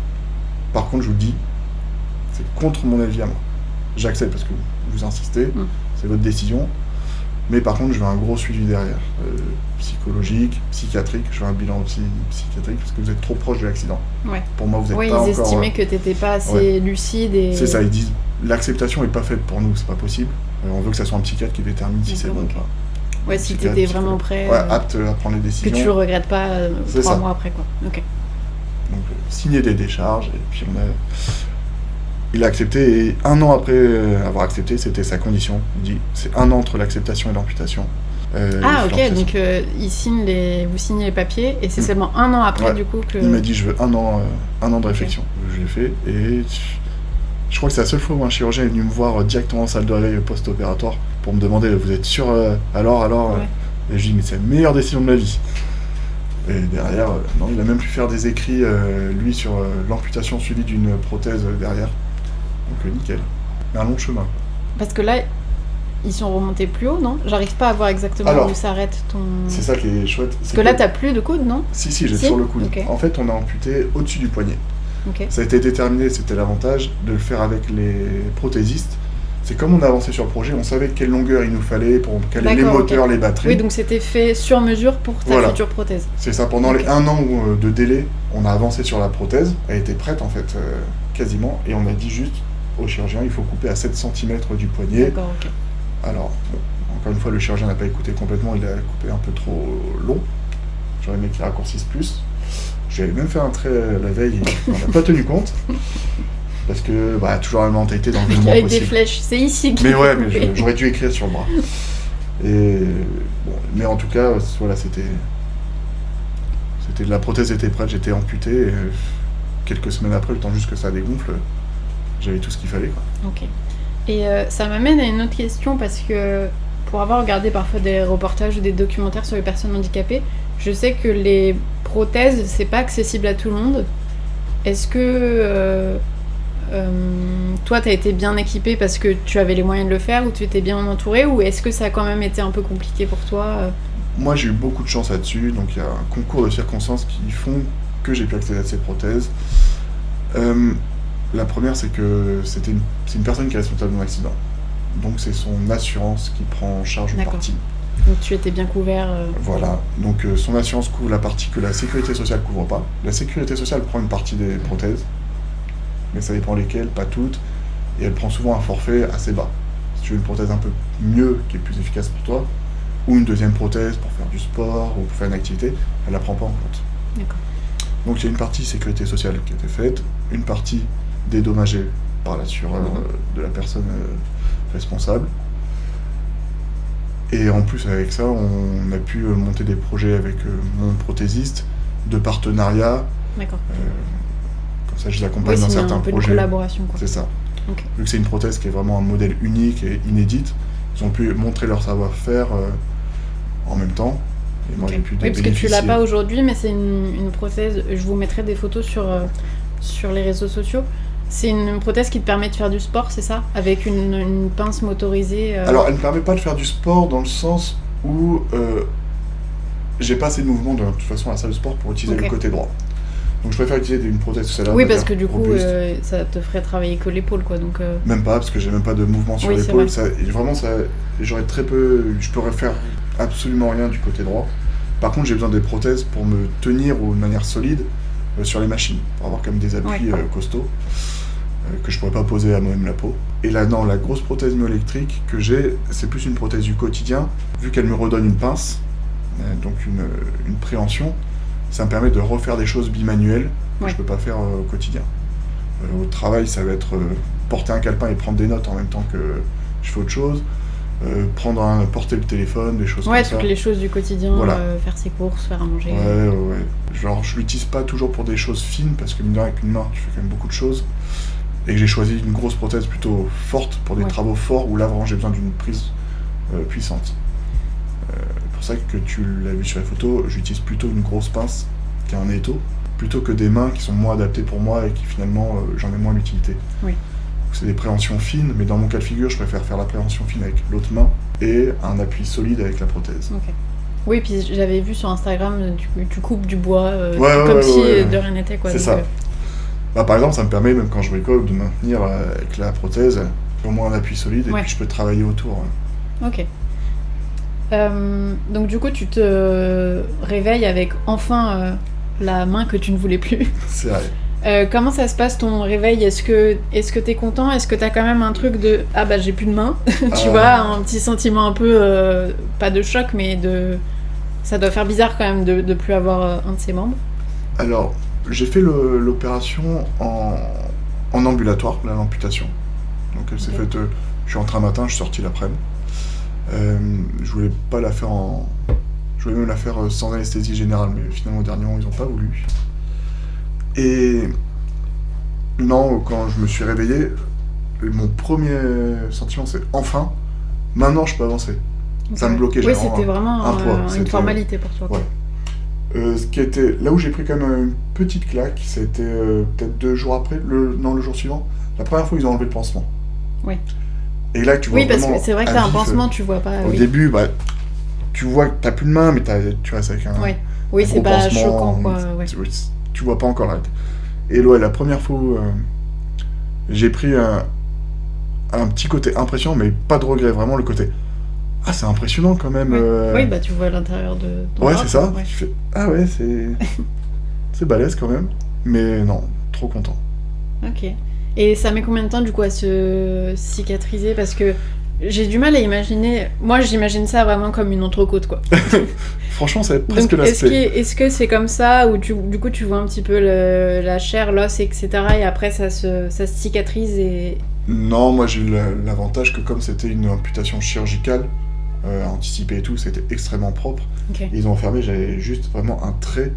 Par contre, je vous dis, c'est contre mon avis à moi. J'accepte parce que vous insistez, c'est votre décision. Mais par contre, je veux un gros suivi derrière. Psychologique, psychiatrique. Je veux un bilan aussi psychiatrique parce que vous êtes trop proche de l'accident. Pour moi, vous n'êtes pas encore... ils estimaient que tu n'étais pas assez lucide. C'est ça, ils disent l'acceptation n'est pas faite pour nous, c'est pas possible. On veut que ça soit un psychiatre qui détermine si c'est bon ou pas. Si tu étais vraiment prêt. Apte à prendre les décisions. Que tu le regrettes pas 3 mois après, quoi. Ok. Donc, signer des décharges, et puis il a accepté, et 1 an après avoir accepté, c'était sa condition. Il dit, c'est 1 an entre l'acceptation et l'amputation. Ok, donc vous signez les papiers, et c'est seulement 1 an après, du coup, que... Il m'a dit, je veux un an de réflexion. Je l'ai fait, et Je crois que c'est la seule fois où un chirurgien est venu me voir directement en salle de réveil post-opératoire pour me demander, vous êtes sûr alors Ouais. Et je dis, mais c'est la meilleure décision de ma vie. Et derrière, non, il a même pu faire des écrits, lui, sur l'amputation suivie d'une prothèse derrière. Donc nickel. Mais un long chemin. Parce que là, ils sont remontés plus haut, non? J'arrive pas à voir exactement Alors, où s'arrête ton... C'est ça qui est chouette. Parce que là, t'as plus de coude, non? Si, j'ai Si sur le coude. Ok. En fait, on a amputé au-dessus du poignet. Ok. Ça a été déterminé, c'était l'avantage de le faire avec les prothésistes. C'est comme on a avancé sur le projet, on savait quelle longueur il nous fallait pour caler les D'accord, moteurs, ok. les batteries. Oui, donc c'était fait sur mesure pour ta Voilà. future prothèse. C'est ça, pendant Ok. les 1 an de délai, on a avancé sur la prothèse, elle était prête en fait, quasiment, et on a dit juste au chirurgien, il faut couper à 7 cm du poignet. D'accord, ok. Alors, bon, encore une fois, le chirurgien n'a pas écouté complètement, il a coupé un peu trop long. J'aurais aimé qu'il raccourcisse plus. J'avais même fait un trait la veille, et on n'a pas tenu compte. Parce que, toujours la mentalité dans le mouvement Avec possible. des flèches, c'est ici qu'il Mais faut ouais, mais couper. j'aurais dû écrire sur le bras. Et bon, mais en tout cas, voilà, c'était la prothèse était prête, j'étais amputé. Et quelques semaines après, le temps juste que ça dégonfle, j'avais tout ce qu'il fallait, quoi. Ok. Et ça m'amène à une autre question parce que pour avoir regardé parfois des reportages ou des documentaires sur les personnes handicapées, je sais que les prothèses, c'est pas accessible à tout le monde. Est-ce que toi, t'as été bien équipé parce que tu avais les moyens de le faire ou tu étais bien entouré, ou est-ce que ça a quand même été un peu compliqué pour toi? Moi, j'ai eu beaucoup de chance là-dessus, donc il y a un concours de circonstances qui font que j'ai pu accéder à ces prothèses. La première, c'est que c'est une personne qui est responsable d'un accident. Donc c'est son assurance qui prend en charge une D'accord. partie. Donc tu étais bien couvert. Voilà, donc son assurance couvre la partie que la sécurité sociale couvre pas. La sécurité sociale prend une partie des prothèses, mais ça dépend lesquelles, pas toutes, et elle prend souvent un forfait assez bas. Si tu veux une prothèse un peu mieux, qui est plus efficace pour toi, ou une deuxième prothèse pour faire du sport ou pour faire une activité, elle la prend pas en compte. D'accord. Donc il y a une partie sécurité sociale qui a été faite, une partie dédommagée par l'assureur de la personne responsable. Et en plus avec ça, on a pu monter des projets avec mon prothésiste, de partenariat, D'accord. comme ça je les accompagne Oui, dans c'est certains un peu une projets. collaboration, quoi. C'est ça. Ok. Vu que c'est une prothèse qui est vraiment un modèle unique et inédite, ils ont pu montrer leur savoir-faire en même temps. Et moi Ok. j'ai pu Oui, parce que tu l'as bénéficier. pas aujourd'hui, mais c'est une prothèse. Je vous mettrai des photos sur les réseaux sociaux. C'est une prothèse qui te permet de faire du sport, c'est ça? Avec une pince motorisée. Alors, elle ne permet pas de faire du sport dans le sens où j'ai pas assez de mouvement de toute façon à la salle de sport pour utiliser Ok. le côté droit. Donc je préfère utiliser une prothèse celle-là. Oui, on va parce dire, que du coup, robuste. ça te ferait travailler que l'épaule, quoi. Donc, Même pas, parce que j'ai même pas de mouvement sur Oui, c'est l'épaule. vrai. Vraiment, j'aurais très peu. Je pourrais faire absolument rien du côté droit. Par contre, j'ai besoin des prothèses pour me tenir de manière solide sur les machines, pour avoir quand même des appuis costauds que je pourrais pas poser à moi-même la peau. Et là, non, la grosse prothèse myoélectrique que j'ai, c'est plus une prothèse du quotidien, vu qu'elle me redonne une pince, donc une préhension, ça me permet de refaire des choses bimanuelles que Ouais. je peux pas faire au quotidien. Au travail, ça va être porter un calepin et prendre des notes en même temps que je fais autre chose, porter le téléphone, des choses ouais, comme ça. toutes les choses du quotidien, Voilà. faire ses courses, faire à manger. Ouais. Genre, je l'utilise pas toujours pour des choses fines, parce que mine de rien, avec une main, tu fais quand même beaucoup de choses. Et j'ai choisi une grosse prothèse plutôt forte pour des Ouais. travaux forts où là, vraiment, j'ai besoin d'une prise puissante. Pour ça que tu l'as vu sur la photo, j'utilise plutôt une grosse pince qui a un étau, plutôt que des mains qui sont moins adaptées pour moi et qui finalement, j'en ai moins d'utilité. Oui. C'est des préhensions fines, mais dans mon cas de figure, je préfère faire la préhension fine avec l'autre main et un appui solide avec la prothèse. Ok. Oui, puis j'avais vu sur Instagram, tu coupes du bois, Ouais, comme ouais, si ouais. de rien n'était, quoi. C'est donc, ça. Par exemple, ça me permet, même quand je bricole, de maintenir avec la prothèse au moins un appui solide et Ouais. puis je peux travailler autour. Ok. Donc du coup, tu te réveilles avec enfin la main que tu ne voulais plus. C'est vrai. Comment ça se passe ton réveil? Est-ce que t'es content? Est-ce que t'as quand même un truc de ah bah j'ai plus de main? Tu vois, un petit sentiment un peu pas de choc, mais ça doit faire bizarre quand même de plus avoir un de ses membres. Alors, j'ai fait l'opération en ambulatoire, là, l'amputation. Donc elle s'est faite, je suis entré un matin, je suis sorti l'après-midi. Je voulais pas la faire je voulais même la faire sans anesthésie générale, mais finalement au dernier moment ils ont pas voulu. Et non, quand je me suis réveillé, mon premier sentiment, c'est enfin, maintenant je peux avancer. Ça me bloquait, Oui, j'avais c'était vraiment un poids. une C'était- formalité pour toi. Quoi. Ouais. Ce qui était là où j'ai pris quand même une petite claque, c'était peut-être 2 jours après, le jour suivant. La première fois, ils ont enlevé le pansement. Oui. Et là, tu vois Oui, parce vraiment que c'est vrai que à t'as un vif, pansement, tu vois pas. au Oui. début, bah, tu vois que t'as plus de main, mais tu restes avec un, Ouais. Oui, un c'est gros pas pansement. choquant, quoi. Ouais. Tu vois pas encore la tête. Et ouais, la première fois, j'ai pris un petit côté impressionnant, mais pas de regret, vraiment le côté. Ah, c'est impressionnant quand même. Ouais. Oui, bah tu vois l'intérieur de ton Ouais, bras, c'est ça. quoi. Ouais. Tu fais, ah ouais, c'est balèze quand même. Mais non, trop content. Ok. Et ça met combien de temps du coup à se cicatriser? Parce que j'ai du mal à imaginer. Moi, j'imagine ça vraiment comme une entrecôte, quoi. Franchement, c'est presque Donc, l'aspect. est-ce que c'est comme ça où du coup tu vois un petit peu la chair, l'os, etc. Et après ça se cicatrise et. Non, moi j'ai eu l'avantage que comme c'était une amputation chirurgicale, anticipée et tout, c'était extrêmement propre. Ok. Et ils ont enfermé, j'avais juste vraiment un trait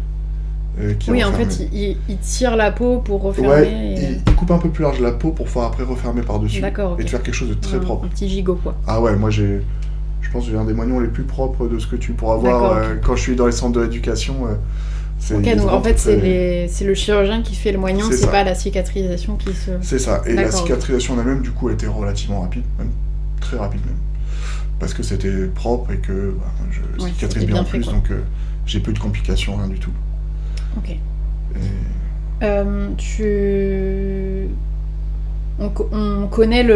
qui Oui, en refermait. fait, il tire la peau pour refermer. Ouais, il coupe un peu plus large la peau pour pouvoir après refermer par-dessus. D'accord, ok. Et de faire quelque chose de très propre. Un petit gigot, quoi. Ah ouais, moi je pense que j'ai un des moignons les plus propres de ce que tu pourras voir D'accord, ok. quand je suis dans les centres de l'éducation. C'est Ok, ils donc en rentrent fait, très- c'est le chirurgien qui fait le moignon, C'est c'est ça. pas la cicatrisation qui se. C'est ça. Et la D'accord, ok. cicatrisation en elle-même, du coup, a été relativement rapide, même très rapide même. Parce que c'était propre et que je Ouais, cicatrise c'était bien en bien fait, plus, quoi. donc j'ai peu de complications, rien du tout. Ok. Et On connaît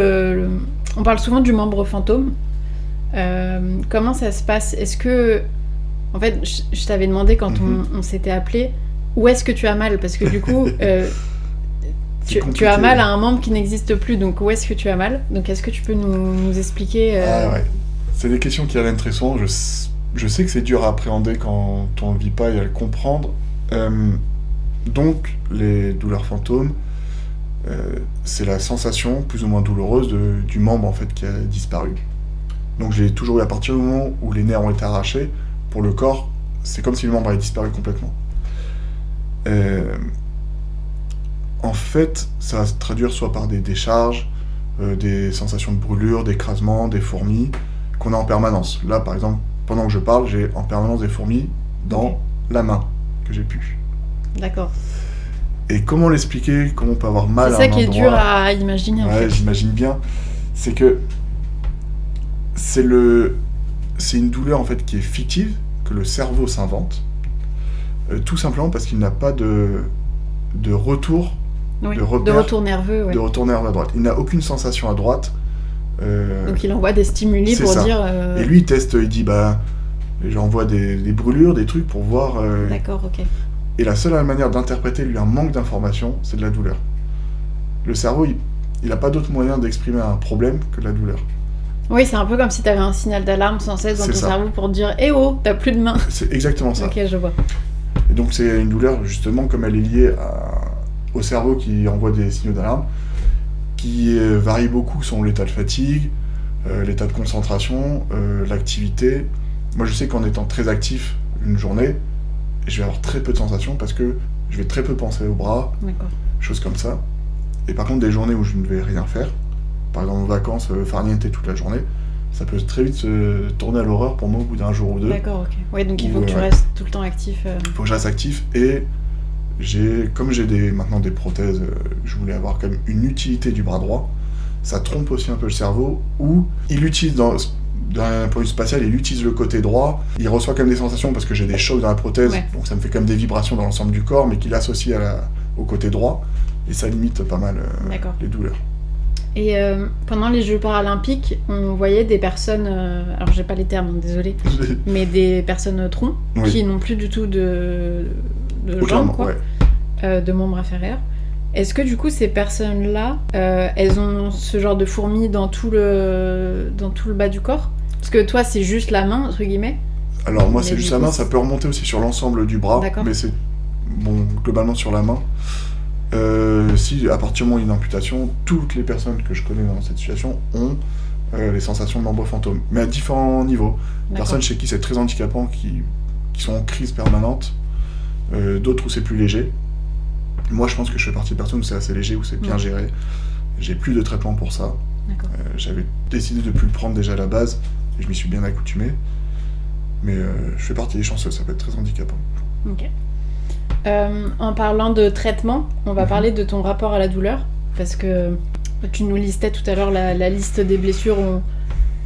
on parle souvent du membre fantôme. Comment ça se passe? Est-ce que. En fait, je t'avais demandé quand on s'était appelé, où est-ce que tu as mal? Parce que du coup, c'est tu compliqué. as mal à un membre qui n'existe plus, donc où est-ce que tu as mal? Donc est-ce que tu peux nous expliquer Ah ouais. C'est des questions qui reviennent très souvent. Je sais que c'est dur à appréhender quand on ne vit pas et à le comprendre. Donc, les douleurs fantômes, c'est la sensation plus ou moins douloureuse du membre en fait qui a disparu. Donc j'ai toujours eu à partir du moment où les nerfs ont été arrachés, pour le corps, c'est comme si le membre avait disparu complètement. En fait, ça va se traduire soit par des décharges, des sensations de brûlure, d'écrasement, des fourmis, qu'on a en permanence. Là, par exemple, pendant que je parle, j'ai en permanence des fourmis dans la main que j'ai pu. D'accord. Et comment l'expliquer, comment on peut avoir mal C'est à ça un qui est endroit. dur à imaginer en Ouais, fait. j'imagine bien. C'est que c'est une douleur en fait qui est fictive, que le cerveau s'invente, tout simplement parce qu'il n'a pas de retour, Oui, de de repère, retour nerveux, ouais. de retour nerveux à droite. Il n'a aucune sensation à droite. Donc il envoie des stimuli c'est pour ça. dire. Et lui, il teste, il dit j'envoie des brûlures, des trucs pour voir. D'accord, ok. Et la seule manière d'interpréter lui un manque d'information, c'est de la douleur. Le cerveau, il n'a pas d'autre moyen d'exprimer un problème que la douleur. Oui, c'est un peu comme si t'avais un signal d'alarme sans cesse dans C'est ton ça. cerveau pour dire eh oh, t'as plus de main. C'est exactement ça. Ok, je vois. Et donc c'est une douleur, justement, comme elle est liée au cerveau qui envoie des signaux d'alarme, qui varie beaucoup selon l'état de fatigue, l'état de concentration, l'activité. Moi, je sais qu'en étant très actif une journée, je vais avoir très peu de sensations parce que je vais très peu penser aux bras, D'accord. choses comme ça. Et par contre, des journées où je ne vais rien faire, par exemple en vacances, farniente toute la journée, ça peut très vite se tourner à l'horreur pour moi au bout d'un jour ou deux. D'accord, ok. Ouais, donc il faut Ou, que tu ouais. restes tout le temps actif. Il faut que je reste actif et comme j'ai maintenant des prothèses, je voulais avoir quand même une utilité du bras droit. Ça trompe aussi un peu le cerveau où il utilise d'un point de vue spatial, il utilise le côté droit, il reçoit quand même des sensations parce que j'ai des chocs dans la prothèse, Ouais. donc ça me fait quand même des vibrations dans l'ensemble du corps, mais qu'il associe au côté droit, et ça limite pas mal D'accord. les douleurs. Et pendant les Jeux paralympiques, on voyait des personnes, alors j'ai pas les termes, hein, désolé, mais des personnes troncs Oui. qui n'ont plus du tout de Aucun, jambes, quoi, ouais. de membres inférieurs. Est-ce que du coup ces personnes-là, elles ont ce genre de fourmis dans tout le bas du corps? Parce que toi c'est juste la main, entre guillemets. Alors moi Mais c'est juste du la coup, main, ça peut remonter aussi sur l'ensemble du bras, D'accord. mais c'est globalement sur la main. Si à partir du moment où il y a une amputation, toutes les personnes que je connais dans cette situation ont les sensations de membre fantôme, mais à différents niveaux. D'accord. Personnes chez qui c'est très handicapant, qui sont en crise permanente, d'autres où c'est plus léger. Moi je pense que je fais partie de personnes où c'est assez léger, où c'est bien géré. J'ai plus de traitement pour ça. D'accord. J'avais décidé de plus le prendre déjà à la base, et je m'y suis bien accoutumé. Mais je fais partie des chanceux, ça peut être très handicapant. Ok. En parlant de traitement, on va parler de ton rapport à la douleur, parce que tu nous listais tout à l'heure la liste des blessures.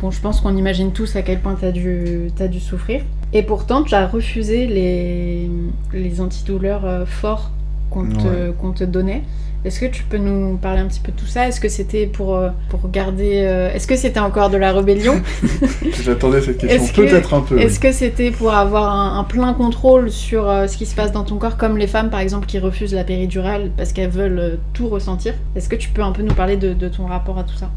Bon, je pense qu'on imagine tous à quel point t'as dû souffrir. Et pourtant, tu as refusé les antidouleurs forts qu'on te donnait. Est-ce que tu peux nous parler un petit peu de tout ça ? Est-ce que c'était pour garder... Est-ce que c'était encore de la rébellion ? J'attendais cette question, peut-être un peu. Est-ce que c'était pour avoir un plein contrôle sur ce qui se passe dans ton corps, comme les femmes par exemple qui refusent la péridurale parce qu'elles veulent tout ressentir ? Est-ce que tu peux un peu nous parler de ton rapport à tout ça ?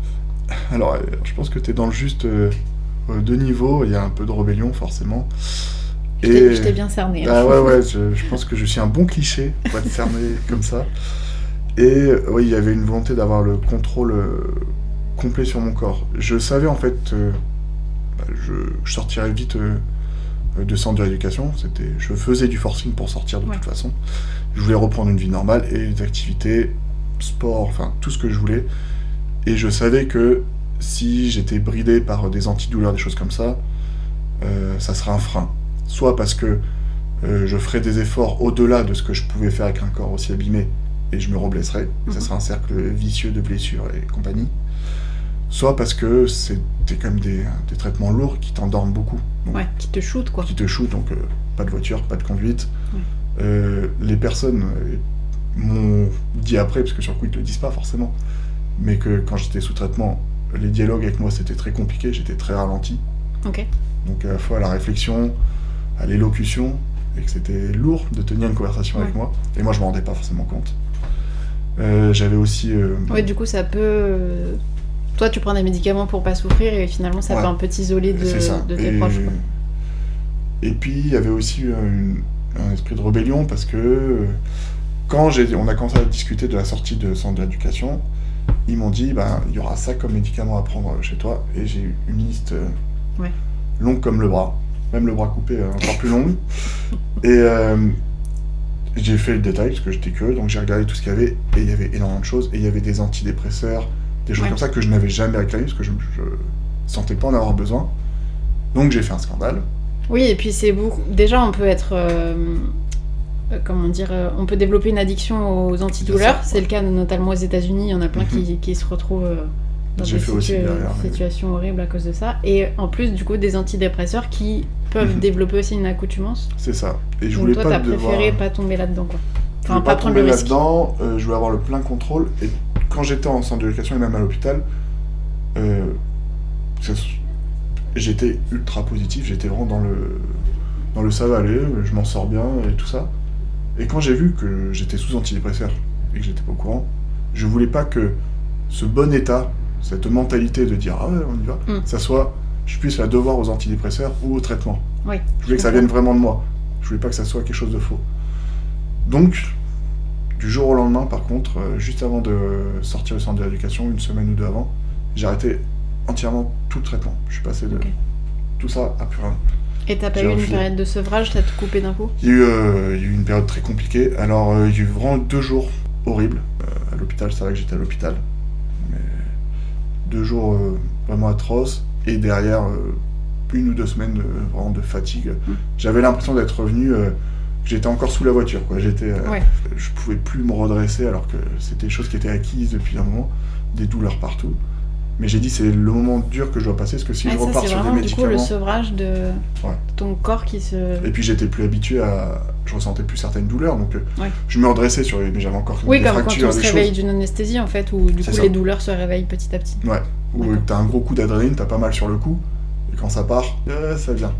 Alors, je pense que t'es dans le juste deux niveaux. Il y a un peu de rébellion, forcément. Je t'ai bien cerné. Ah ouais, je pense que je suis un bon cliché pour être cerné comme ça. Et oui, il y avait une volonté d'avoir le contrôle complet sur mon corps. Je savais en fait, je sortirais vite de centre de rééducation. Je faisais du forcing pour sortir de toute façon. Je voulais reprendre une vie normale et des activités, sport, enfin tout ce que je voulais. Et je savais que si j'étais bridé par des antidouleurs, des choses comme ça, ça serait un frein. Soit parce que je ferais des efforts au-delà de ce que je pouvais faire avec un corps aussi abîmé, et je me reblesserais, et ça serait un cercle vicieux de blessures et compagnie. Soit parce que c'était quand même des traitements lourds qui t'endorment beaucoup. Donc, qui te shootent, quoi. Qui te shootent, donc pas de voiture, pas de conduite. Les personnes m'ont dit après, parce que sur le coup ils te le disent pas forcément, mais que quand j'étais sous traitement, les dialogues avec moi c'était très compliqué, j'étais très ralenti. Ok. Donc à la fois à la réflexion, à l'élocution, et que c'était lourd de tenir une conversation avec moi, et moi je m'en rendais pas forcément compte. J'avais aussi... du coup ça peut... Toi tu prends des médicaments pour pas souffrir, et finalement ça peut un peu t'isoler de tes proches. Quoi. Et puis il y avait aussi un esprit de rébellion, parce que quand on a commencé à discuter de la sortie de centre d'éducation, ils m'ont dit, il y aura ça comme médicament à prendre chez toi, et j'ai eu une liste longue comme le bras, même le bras coupé encore plus long. Et j'ai fait le détail, parce que j'étais curieux, donc j'ai regardé tout ce qu'il y avait, et il y avait énormément de choses, et il y avait des antidépresseurs, des choses comme ça que je n'avais jamais réclamé, parce que je sentais pas en avoir besoin. Donc j'ai fait un scandale. Oui, et puis c'est beaucoup... Déjà, on peut être... on peut développer une addiction aux antidouleurs. C'est le cas notamment aux États-Unis. Il y en a plein qui se retrouvent dans des situations horribles à cause de ça. Et en plus, du coup, des antidépresseurs qui peuvent développer aussi une accoutumance. C'est ça. Et je donc voulais toi, t'as préféré pas tomber là-dedans, quoi. Enfin, pas prendre le risque. Là-dedans, je voulais avoir le plein contrôle. Et quand j'étais en centre d'éducation et même à l'hôpital, j'étais ultra positif. J'étais vraiment dans le ça va aller, je m'en sors bien et tout ça. Et quand j'ai vu que j'étais sous antidépresseur et que j'étais pas au courant, je voulais pas que ce bon état, cette mentalité de dire ah ouais, on y va, ça soit, je puisse la devoir aux antidépresseurs ou au traitement. Oui, je voulais que ça vienne vraiment de moi. Je voulais pas que ça soit quelque chose de faux. Donc, du jour au lendemain, par contre, juste avant de sortir du centre de rééducation, une semaine ou deux avant, j'ai arrêté entièrement tout le traitement. Je suis passé de tout ça à plus rien. Et t'as pas eu une période de sevrage, t'as tout coupé d'un coup ? Il y a eu une période très compliquée. Alors, il y a eu vraiment 2 jours horribles. À l'hôpital, c'est vrai que j'étais à l'hôpital. Mais 2 jours vraiment atroces. Et derrière, 1 ou 2 semaines vraiment de fatigue. J'avais l'impression d'être revenu... j'étais encore sous la voiture, quoi. Je pouvais plus me redresser alors que c'était des choses qui étaient acquises depuis un moment. Des douleurs partout. Mais j'ai dit, c'est le moment dur que je dois passer, parce que si je repars sur des médicaments... C'est vraiment du coup le sevrage de ton corps qui se... Et puis j'étais plus habitué à... Je ressentais plus certaines douleurs, donc je me redressais sur... Mais j'avais encore des fractures, des choses. Oui, comme quand on se réveille d'une anesthésie, en fait, où du coup les douleurs se réveillent petit à petit. Ouais, où t'as un gros coup d'adrénaline, t'as pas mal sur le coup, et quand ça part, ça vient.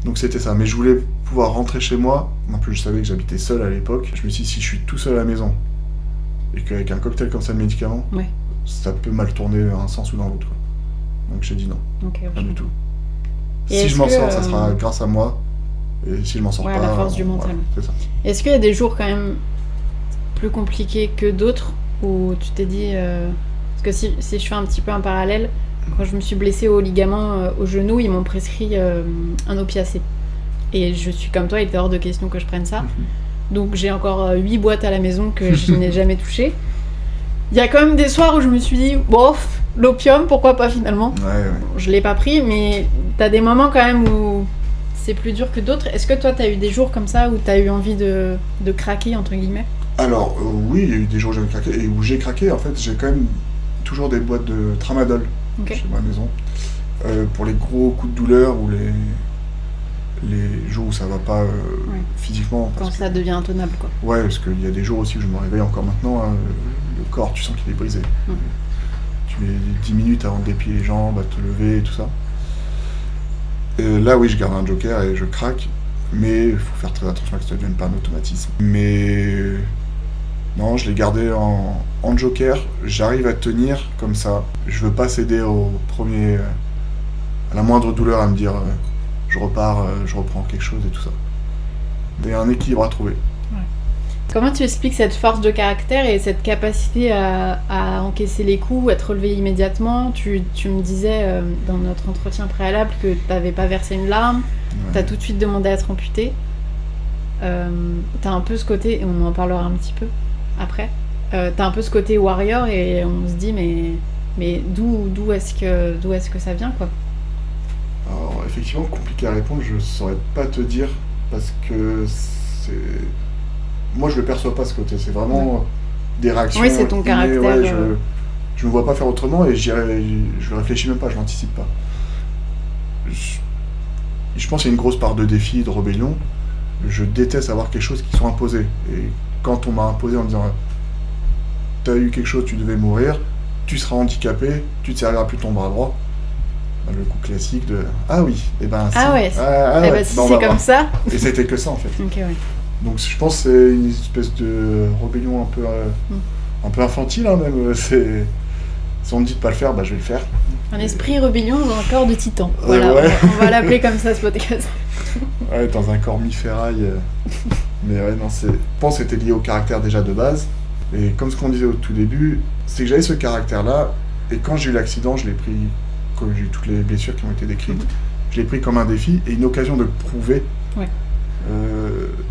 Donc c'était ça, mais je voulais pouvoir rentrer chez moi. En plus, je savais que j'habitais seul à l'époque. Je me suis dit, si je suis tout seul à la maison, et qu'avec un cocktail comme ça de médicaments... ça peut mal tourner dans un sens ou dans l'autre. Donc j'ai dit non, pas du tout. Et si je m'en sors, ça sera grâce à moi. Et si je m'en sors pas... la force du mental. C'est ça. Est-ce qu'il y a des jours quand même plus compliqués que d'autres, où tu t'es dit... Parce que si je fais un petit peu un parallèle, quand je me suis blessée au ligament au genou, ils m'ont prescrit un opiacé. Et je suis comme toi, il était hors de question que je prenne ça. Donc j'ai encore 8 boîtes à la maison que je n'ai jamais touchées. Il y a quand même des soirs où je me suis dit, bof, l'opium, pourquoi pas finalement. Ouais. Je l'ai pas pris, mais t'as des moments quand même où c'est plus dur que d'autres. Est-ce que toi, t'as eu des jours comme ça où t'as eu envie de craquer, entre guillemets? Alors, oui, il y a eu des jours où j'ai craqué, et où j'ai craqué, en fait, j'ai quand même toujours des boîtes de tramadol chez ma maison. Pour les gros coups de douleur ou les jours où ça va pas physiquement. Quand ça devient intenable, quoi. Ouais, parce qu'il y a des jours aussi où je me réveille encore maintenant, hein, le corps, tu sens qu'il est brisé. Tu mets 10 minutes avant de déplier les jambes, à te lever et tout ça. Là, oui, je garde un joker et je craque, mais il faut faire très attention à que ça ne devienne pas un automatisme. Mais non, je l'ai gardé en joker, j'arrive à tenir comme ça. Je veux pas céder au premier, à la moindre douleur à me dire je repars, je reprends quelque chose et tout ça. Il y a un équilibre à trouver. Comment tu expliques cette force de caractère et cette capacité à encaisser les coups, à te relever immédiatement? Tu me disais dans notre entretien préalable que tu n'avais pas versé une larme, tu as tout de suite demandé à être amputé. Tu as un peu ce côté, et on en parlera un petit peu après, tu as un peu ce côté warrior et on se dit mais d'où est-ce que ça vient, quoi? Alors effectivement, compliqué à répondre, je saurais pas te dire parce que c'est... Moi je le perçois pas ce côté, c'est vraiment des réactions. Oui, c'est ton caractère. Ouais, je me vois pas faire autrement et je réfléchis même pas, je l'anticipe pas. Je pense qu'il y a une grosse part de défi, de rébellion. Je déteste avoir quelque chose qui soit imposé. Et quand on m'a imposé en me disant t'as eu quelque chose, tu devais mourir, tu seras handicapé, tu te serviras plus de ton bras droit. Le coup classique de ah oui, et ben si. Ah ouais, si c'est comme ça. Et c'était que ça en fait. Ok, ouais. Donc je pense que c'est une espèce de rébellion un peu infantile, hein, même. Si on me dit de pas le faire, bah je vais le faire. Un esprit rébellion dans un corps de titan. Voilà, ouais. on va l'appeler comme ça ce podcast. Ouais, dans un corps mi-ferraille. Mais ouais, non, je pense que c'était lié au caractère déjà de base. Et comme ce qu'on disait au tout début, c'est que j'avais ce caractère-là, et quand j'ai eu l'accident, je l'ai pris, comme j'ai eu toutes les blessures qui ont été décrites, je l'ai pris comme un défi et une occasion de prouver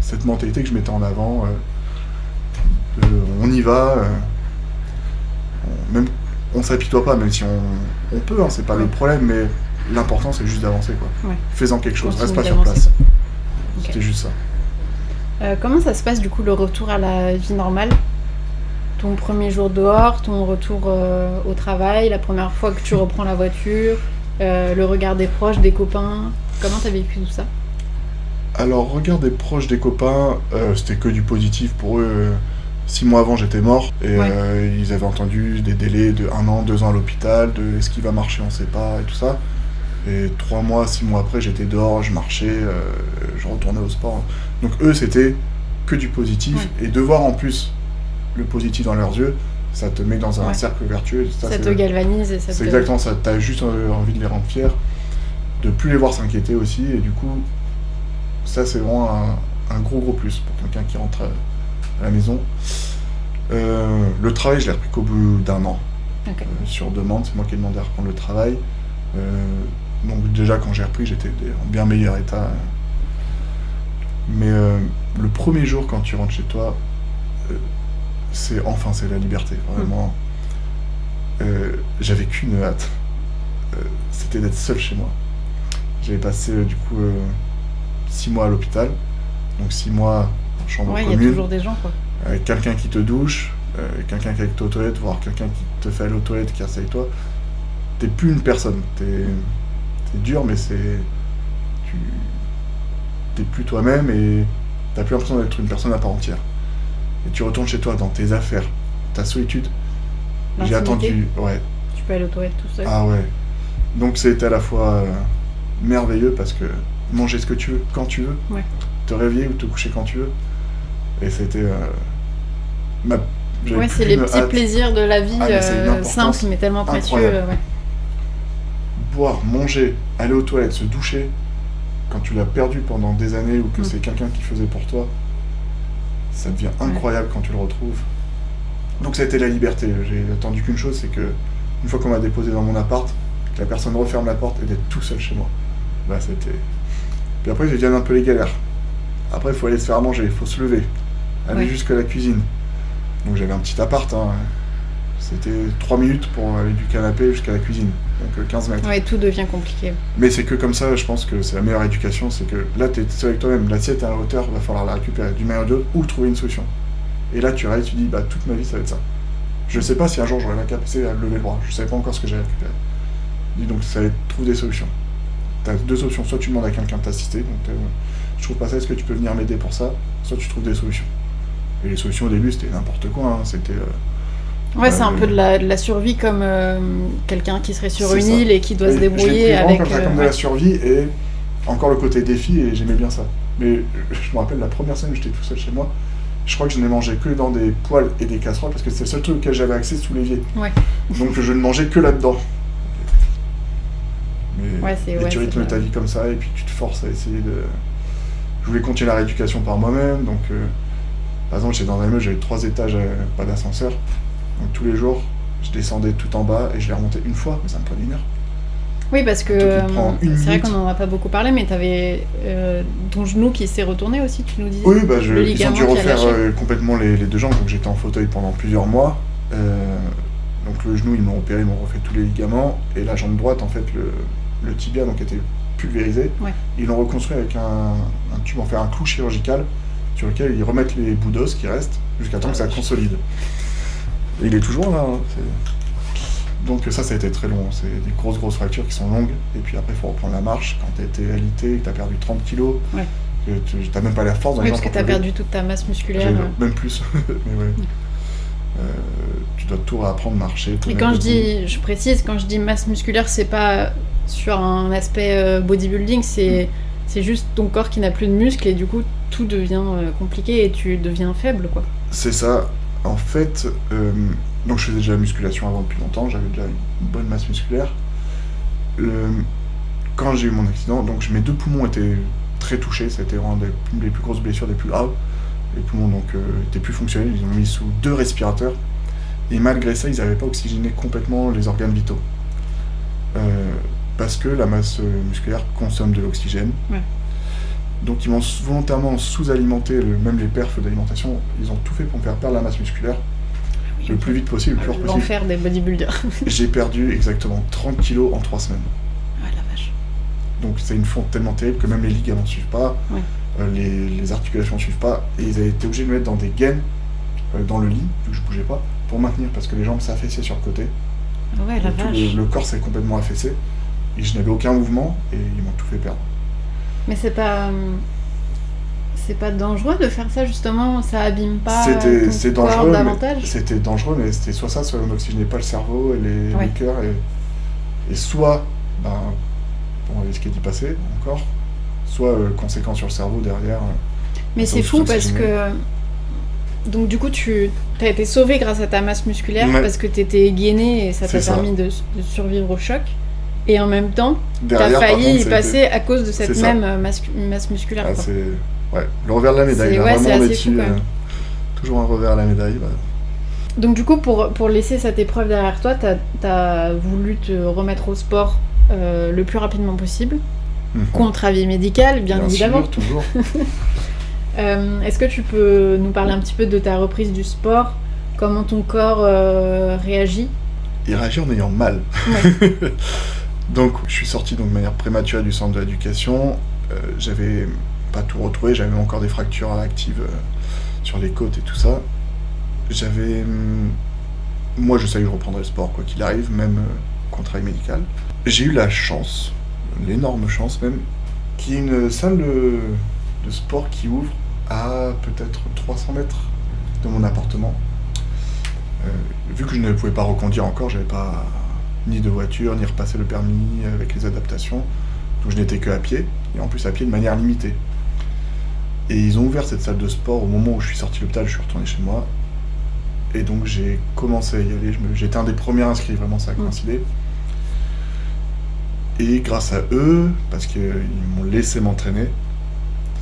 cette mentalité que je mettais en avant. On y va, même on s'apitoie pas, même si on peut, hein, c'est pas le problème, mais l'important c'est juste d'avancer, quoi. Ouais. Fais-en quelque chose, reste pas sur place. Okay. C'était juste ça. Comment ça se passe du coup le retour à la vie normale? Ton premier jour dehors, ton retour au travail, la première fois que tu reprends la voiture, le regard des proches, des copains, comment t'as vécu tout ça? Alors, regard des proches, des copains, c'était que du positif pour eux. 6 mois avant, j'étais mort et ils avaient entendu des délais de 1 an, 2 ans à l'hôpital, de est-ce qu'il va marcher, on sait pas, et tout ça. Et 3 mois, 6 mois après, j'étais dehors, je marchais, je retournais au sport. Donc eux, c'était que du positif. Et de voir en plus le positif dans leurs yeux, ça te met dans un cercle vertueux. Ça te galvanise. Et c'est exactement ça, t'as juste envie de les rendre fiers, de plus les voir s'inquiéter aussi, et du coup, ça c'est vraiment un gros plus pour quelqu'un qui rentre à la maison. Le travail, je l'ai repris qu'au bout d'1 an. Okay. Sur demande, c'est moi qui ai demandé à reprendre le travail. Donc déjà quand j'ai repris, j'étais en bien meilleur état. Mais le premier jour quand tu rentres chez toi, c'est la liberté, vraiment. J'avais qu'une hâte, c'était d'être seul chez moi. J'avais passé du coup 6 mois à l'hôpital, donc 6 mois en chambre commune. Il y a toujours des gens, quoi. Avec quelqu'un qui te douche, quelqu'un qui est avec toi aux toilettes, voire quelqu'un qui te fait aller aux toilettes, qui reste avec toi. T'es plus une personne, t'es dur, mais t'es plus toi-même et t'as plus l'impression d'être une personne à part entière. Et tu retournes chez toi dans tes affaires, ta solitude. L'intimité. J'ai attendu, Tu peux aller aux toilettes tout seul. Ah ouais. Donc c'était à la fois merveilleux parce que manger ce que tu veux, quand tu veux, te réveiller ou te coucher quand tu veux. Et c'était c'est les petits plaisirs de la vie simples mais tellement précieux. Boire, manger, aller aux toilettes, se doucher, quand tu l'as perdu pendant des années ou que c'est quelqu'un qui faisait pour toi, ça devient incroyable quand tu le retrouves. Donc ça a été la liberté. J'ai attendu qu'une chose, c'est que une fois qu'on m'a déposé dans mon appart, que la personne referme la porte et d'être tout seul chez moi. Bah c'était... Puis après j'ai déjà un peu les galères. Après il faut aller se faire à manger, il faut se lever, aller jusqu'à la cuisine. Donc j'avais un petit appart, hein. C'était 3 minutes pour aller du canapé jusqu'à la cuisine, donc 15 mètres. Ouais, tout devient compliqué. Mais c'est que comme ça, je pense que c'est la meilleure éducation, c'est que là, t'es seul avec toi-même, l'assiette est à la hauteur, va falloir la récupérer d'une manière ou d'une autre, ou trouver une solution. Et là, tu restes, tu dis, toute ma vie, ça va être ça. Je sais pas si un jour j'aurai la capacité à lever le bras, je sais pas encore ce que j'ai récupéré. Donc ça va être, trouve des solutions. T'as 2 options, soit tu demandes à quelqu'un de t'assister, donc je trouve pas ça, est-ce que tu peux venir m'aider pour ça, soit tu trouves des solutions. Et les solutions au début, c'était n'importe quoi, c'était... Ouais, c'est un peu de la survie comme quelqu'un qui serait sur une île et qui doit se Je débrouiller l'ai pris avec... comme de la survie et encore le côté défi, et j'aimais bien ça. Mais je me rappelle la première scène où j'étais tout seul chez moi, je crois que je n'ai mangé que dans des poêles et des casseroles parce que c'était le seul truc auquel j'avais accès sous l'évier. Ouais. Donc je ne mangeais que là-dedans. Mais tu rythmes ta vie comme ça et puis tu te forces à essayer de... Je voulais continuer la rééducation par moi-même, donc par exemple j'étais dans un immeuble, j'avais 3 étages, pas d'ascenseur. Donc tous les jours, je descendais tout en bas et je l'ai remonté une fois, mais ça me prenait 1 heure. Oui, parce que c'est vrai qu'on n'en a pas beaucoup parlé, mais tu avais ton genou qui s'est retourné aussi, tu nous disais. Oui, ils ont dû refaire complètement les 2 jambes, donc j'étais en fauteuil pendant plusieurs mois. Donc le genou, ils m'ont opéré, ils m'ont refait tous les ligaments, et la jambe droite, en fait, le tibia donc, était pulvérisé. Ouais. Ils l'ont reconstruit avec un tube, en fait un clou chirurgical, sur lequel ils remettent les bouts d'os qui restent, jusqu'à temps que ça consolide. Et il est toujours là. Donc ça a été très long. C'est des grosses fractures qui sont longues. Et puis après, il faut reprendre la marche. Quand tu as été alité, que tu as perdu 30 kilos, que tu n'as même pas la force dans les jambes. Parce que tu as perdu toute ta masse musculaire. Même plus. Mais ouais. Tu dois tout réapprendre, marcher. Et quand je précise, quand je dis masse musculaire, c'est pas sur un aspect bodybuilding, c'est juste ton corps qui n'a plus de muscles et du coup tout devient compliqué et tu deviens faible, quoi. C'est ça. En fait, donc je faisais déjà la musculation avant depuis longtemps, j'avais déjà une bonne masse musculaire. Quand j'ai eu mon accident, donc mes 2 poumons étaient très touchés, ça a été vraiment des plus grosses blessures, des plus graves. Les poumons donc étaient plus fonctionnels, ils ont mis sous 2 respirateurs. Et malgré ça, ils n'avaient pas oxygéné complètement les organes vitaux. Parce que la masse musculaire consomme de l'oxygène. Ouais. Donc ils m'ont volontairement sous-alimenté, même les perfs d'alimentation, ils ont tout fait pour me faire perdre la masse musculaire le plus vite possible, le plus fort possible. L'enfer des bodybuilders. J'ai perdu exactement 30 kilos en 3 semaines. Ouais, la vache. Donc c'est une fonte tellement terrible que même les ligaments ne suivent pas, les articulations ne suivent pas, et ils avaient été obligés de me mettre dans des gaines dans le lit, vu que je ne bougeais pas, pour maintenir, parce que les jambes s'affaissaient sur le côté. Ouais, la vache. Le corps s'est complètement affaissé, et je n'avais aucun mouvement, et ils m'ont tout fait perdre. Mais c'est pas dangereux de faire ça, justement, ça abîme pas c'est ton corps davantage. C'était dangereux, mais c'était soit ça, soit on n'oxygénait pas le cerveau et les cœurs, et soit, on risquait d'y passer encore, soit conséquences sur le cerveau derrière. Mais c'est fou parce que, donc du coup, tu as été sauvé grâce à ta masse musculaire parce que tu étais gainé et ça t'a permis de survivre au choc. Et en même temps, tu as failli y passer à cause de cette même masse musculaire. Ah, c'est le revers de la médaille. C'est assez fou, toujours un revers à la médaille. Donc du coup, pour laisser cette épreuve derrière toi, tu as voulu te remettre au sport le plus rapidement possible, contre avis médical, bien évidemment. Sûr, toujours. Est-ce que tu peux nous parler un petit peu de ta reprise du sport? Comment ton corps réagit? Il réagit en ayant mal. Ouais. Donc, je suis sorti de manière prématurée du centre de l'éducation. J'avais pas tout retrouvé, j'avais encore des fractures actives sur les côtes et tout ça. Moi, je savais que je reprendrais le sport, quoi qu'il arrive, même contre avis médical. J'ai eu la chance, l'énorme chance même, qu'il y ait une salle de sport qui ouvre à peut-être 300 mètres de mon appartement. Vu que je ne pouvais pas reconduire encore, j'avais pas ni de voiture, ni repasser le permis avec les adaptations, donc je n'étais que à pied, et en plus à pied de manière limitée. Et ils ont ouvert cette salle de sport au moment où je suis sorti de l'hôpital, je suis retourné chez moi, et donc j'ai commencé à y aller, j'étais un des premiers inscrits, vraiment ça a coïncidé. Et grâce à eux, parce qu'ils m'ont laissé m'entraîner,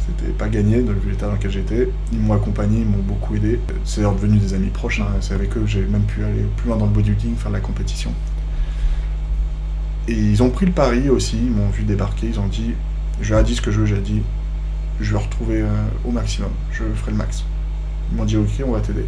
c'était pas gagné de l'état dans lequel j'étais, ils m'ont accompagné, ils m'ont beaucoup aidé. C'est devenu des amis proches, c'est avec eux que j'ai même pu aller plus loin dans le bodybuilding, faire de la compétition. Et ils ont pris le pari aussi, ils m'ont vu débarquer, ils ont dit, je leur ai dit ce que je veux, j'ai dit, je vais retrouver au maximum, je ferai le max. Ils m'ont dit ok, on va t'aider.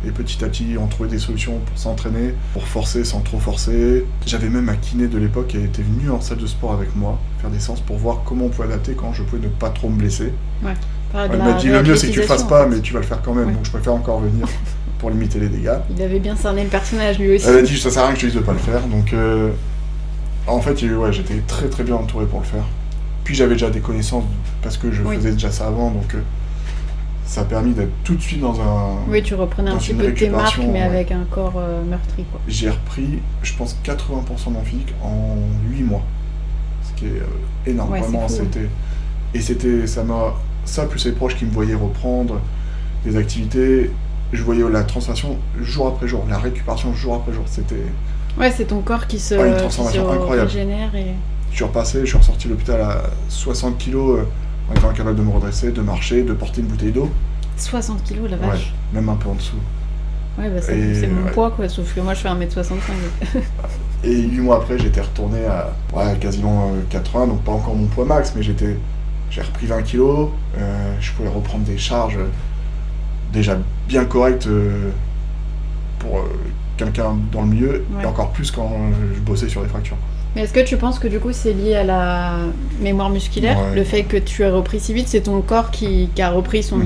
Et petit à petit, on trouvait des solutions pour s'entraîner, pour forcer sans trop forcer. J'avais même un kiné de l'époque qui était venu en salle de sport avec moi, faire des séances pour voir comment on pouvait adapter quand je pouvais ne pas trop me blesser. Ouais. Elle m'a dit le mieux c'est que tu le fasses pas, en fait. mais tu vas le faire quand même, Ouais. donc je préfère encore venir pour limiter les dégâts. Il avait bien cerné le personnage lui aussi. Elle a dit ça sert à rien que je te dise de pas le faire, donc en fait j'étais très très bien entouré pour le faire. Puis j'avais déjà des connaissances parce que je faisais déjà ça avant, donc ça a permis d'être tout de suite dans un... Oui, tu reprenais un dans petit une peu tes marques, récupération, mais ouais. avec un corps meurtri, quoi. J'ai repris, je pense, 80% de mon physique en 8 mois. Ce qui est énorme, Ouais, vraiment. c'est fou. Ça, plus les proches qui me voyaient reprendre des activités, je voyais la transformation jour après jour, la récupération jour après jour. C'était... Ouais, c'est ton corps qui se, une transformation incroyable. régénère et... Je suis repassé, je suis ressorti de l'hôpital à 60 kilos en étant incapable de me redresser, de marcher, de porter une bouteille d'eau. 60 kilos, la Ouais, vache. même un peu en dessous. Ouais, bah Et c'est mon ouais. poids, quoi, sauf que moi je fais 1m65. Et 8 mois après, j'étais retourné à quasiment 80, donc pas encore mon poids max, mais j'ai repris 20 kilos, je pouvais reprendre des charges déjà bien correctes pour quelqu'un dans le milieu, Ouais. et encore plus quand je bossais sur des fractures. Mais est-ce que tu penses que du coup c'est lié à la mémoire musculaire? Ouais. Le fait que tu aies repris si vite, c'est ton corps qui a repris son...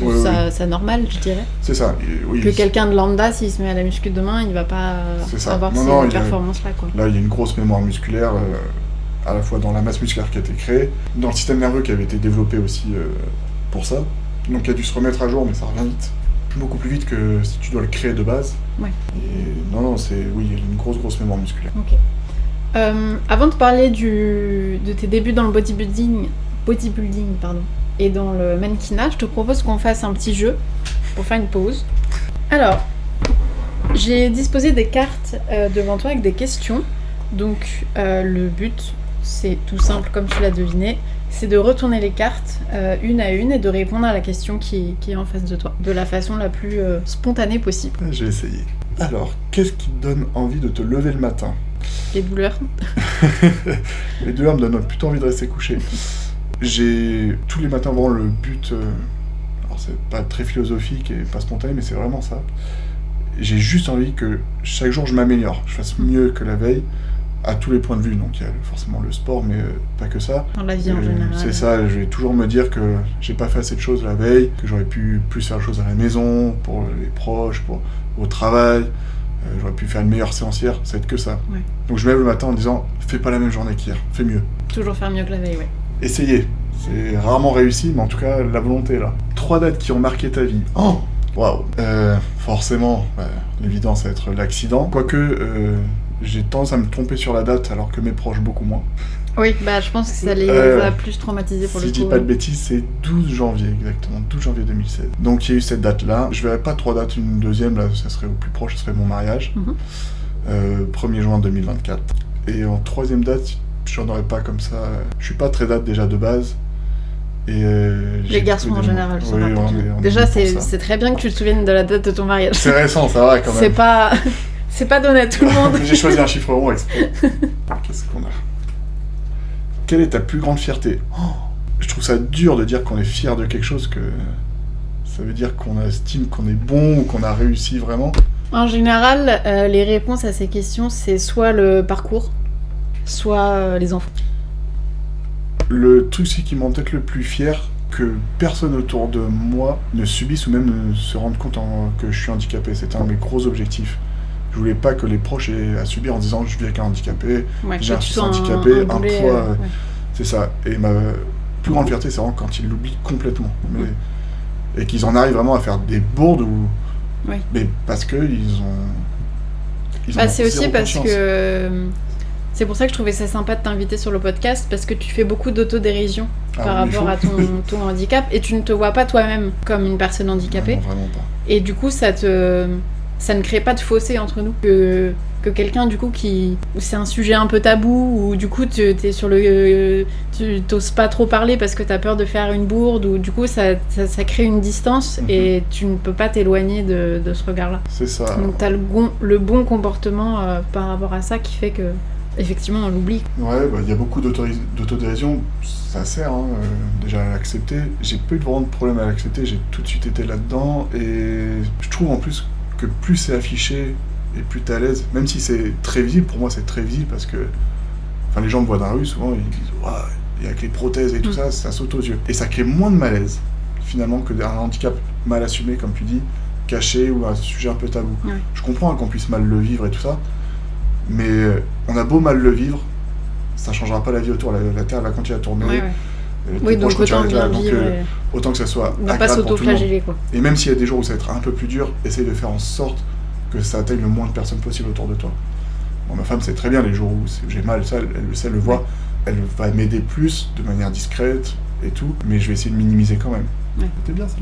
Oui, sa normale, je dirais. C'est ça, oui. Que quelqu'un de lambda, s'il se met à la muscu demain, il va pas C'est ça. avoir Non, ces il y a- performances-là, quoi. Là, il y a une grosse mémoire musculaire, à la fois dans la masse musculaire qui a été créée, dans le système nerveux qui avait été développé aussi pour ça. Donc il a dû se remettre à jour, mais ça revient vite. Beaucoup plus vite que si tu dois le créer de base. Ouais. Et non, il y a une grosse mémoire musculaire. Ok. Avant de parler de tes débuts dans le bodybuilding, pardon, et dans le mannequinat, je te propose qu'on fasse un petit jeu pour faire une pause. Alors, j'ai disposé des cartes devant toi avec des questions. Donc, le but, c'est tout simple comme tu l'as deviné, c'est de retourner les cartes une à une et de répondre à la question qui est en face de toi, de la façon la plus spontanée possible. J'ai essayé. Alors, qu'est-ce qui te donne envie de te lever le matin? Les douleurs. Les douleurs me donnent plutôt envie de rester couché. J'ai tous les matins vraiment le but, alors c'est pas très philosophique et pas spontané, mais c'est vraiment ça. J'ai juste envie que chaque jour je m'améliore, je fasse mieux que la veille, à tous les points de vue. Donc il y a forcément le sport, mais pas que ça. Dans la vie en général. C'est ça, je vais toujours me dire que j'ai pas fait assez de choses la veille, que j'aurais pu plus faire de choses à la maison, pour les proches, au travail. J'aurais pu faire une meilleure séance hier, ça va être que ça. Ouais. Donc je me lève le matin en disant, fais pas la même journée qu'hier, fais mieux. Toujours faire mieux que la veille, ouais. Essayez. C'est rarement réussi, mais en tout cas, la volonté est là. 3 dates qui ont marqué ta vie. Oh, waouh. Forcément, l'évident, ça va être l'accident. Quoique, j'ai tendance à me tromper sur la date, alors que mes proches, beaucoup moins. Oui, bah je pense que ça les a plus traumatisés pour Si le je coup. dis pas de bêtises, c'est 12 janvier, exactement. 12 janvier 2016. Donc il y a eu cette date-là. Je verrai pas 3 dates, une deuxième, là, ça serait au plus proche, ça serait mon mariage. 1er juin 2024. Et en 3e date, j'en aurais pas comme ça. Je suis pas très date déjà de base. Et Les garçons en général, oui, sont rapides. on est Déjà, venu pour ça. c'est très bien que tu te souviennes de la date de ton mariage. C'est récent, ça va quand même. C'est pas donné à tout le monde. J'ai choisi un chiffre rond exprès. Qu'est-ce qu'on a? Quelle est ta plus grande fierté? Je trouve ça dur de dire qu'on est fier de quelque chose, que ça veut dire qu'on estime qu'on est bon ou qu'on a réussi vraiment. En général, les réponses à ces questions, c'est soit le parcours, soit les enfants. Le truc, c'est qui me rend peut-être le plus fier, que personne autour de moi ne subisse ou même ne se rende compte que je suis handicapé. C'était un de mes gros objectifs. Je voulais pas que les proches aient à subir en disant je vis avec un handicapé, Ouais, j'ai un que tu fils sois handicapé, un boulet, poids. ouais. C'est ça. Et ma plus grande fierté, c'est vraiment quand ils l'oublient complètement. Et qu'ils en arrivent vraiment à faire des bourdes ou. Ouais. Mais parce que ils ont C'est aussi zéro parce conscience. que. C'est pour ça que je trouvais ça sympa de t'inviter sur le podcast, parce que tu fais beaucoup d'autodérision par rapport à ton handicap, et tu ne te vois pas toi-même comme une personne handicapée. Non, vraiment pas. Et du coup, ça ne crée pas de fossé entre nous. Que quelqu'un, du coup, où c'est un sujet un peu tabou, ou du coup, t'es sur tu t'oses pas trop parler parce que t'as peur de faire une bourde, ou du coup, ça crée une distance, et tu ne peux pas t'éloigner de ce regard-là. C'est ça. Donc t'as le bon comportement par rapport à ça qui fait que effectivement, on l'oublie. Ouais, il y a beaucoup d'autodérision, ça sert déjà à l'accepter. J'ai pas eu vraiment de problème à l'accepter, j'ai tout de suite été là-dedans, et je trouve en plus que plus c'est affiché et plus t'es à l'aise, même si c'est très visible, pour moi c'est très visible parce que les gens me voient dans la rue, souvent ils disent « Waouh, et avec les prothèses et tout ça, ça saute aux yeux ». Et ça crée moins de malaise, finalement, que d'un handicap mal assumé, comme tu dis, caché ou un sujet un peu tabou. Ouais. Je comprends qu'on puisse mal le vivre et tout ça, mais on a beau mal le vivre, ça changera pas la vie autour, la Terre va continuer à tourner. Ouais. Oui, donc autant bien vivre. Autant que ça soit ne pas s'auto-flageller, quoi. Et même s'il y a des jours où ça va être un peu plus dur, essaye de faire en sorte que ça atteigne le moins de personnes possible autour de toi. Bon, ma femme sait très bien les jours où j'ai mal, ça, elle le sait, elle le voit. Elle va m'aider plus, de manière discrète et tout, mais je vais essayer de minimiser quand même. Ouais. C'était bien ça.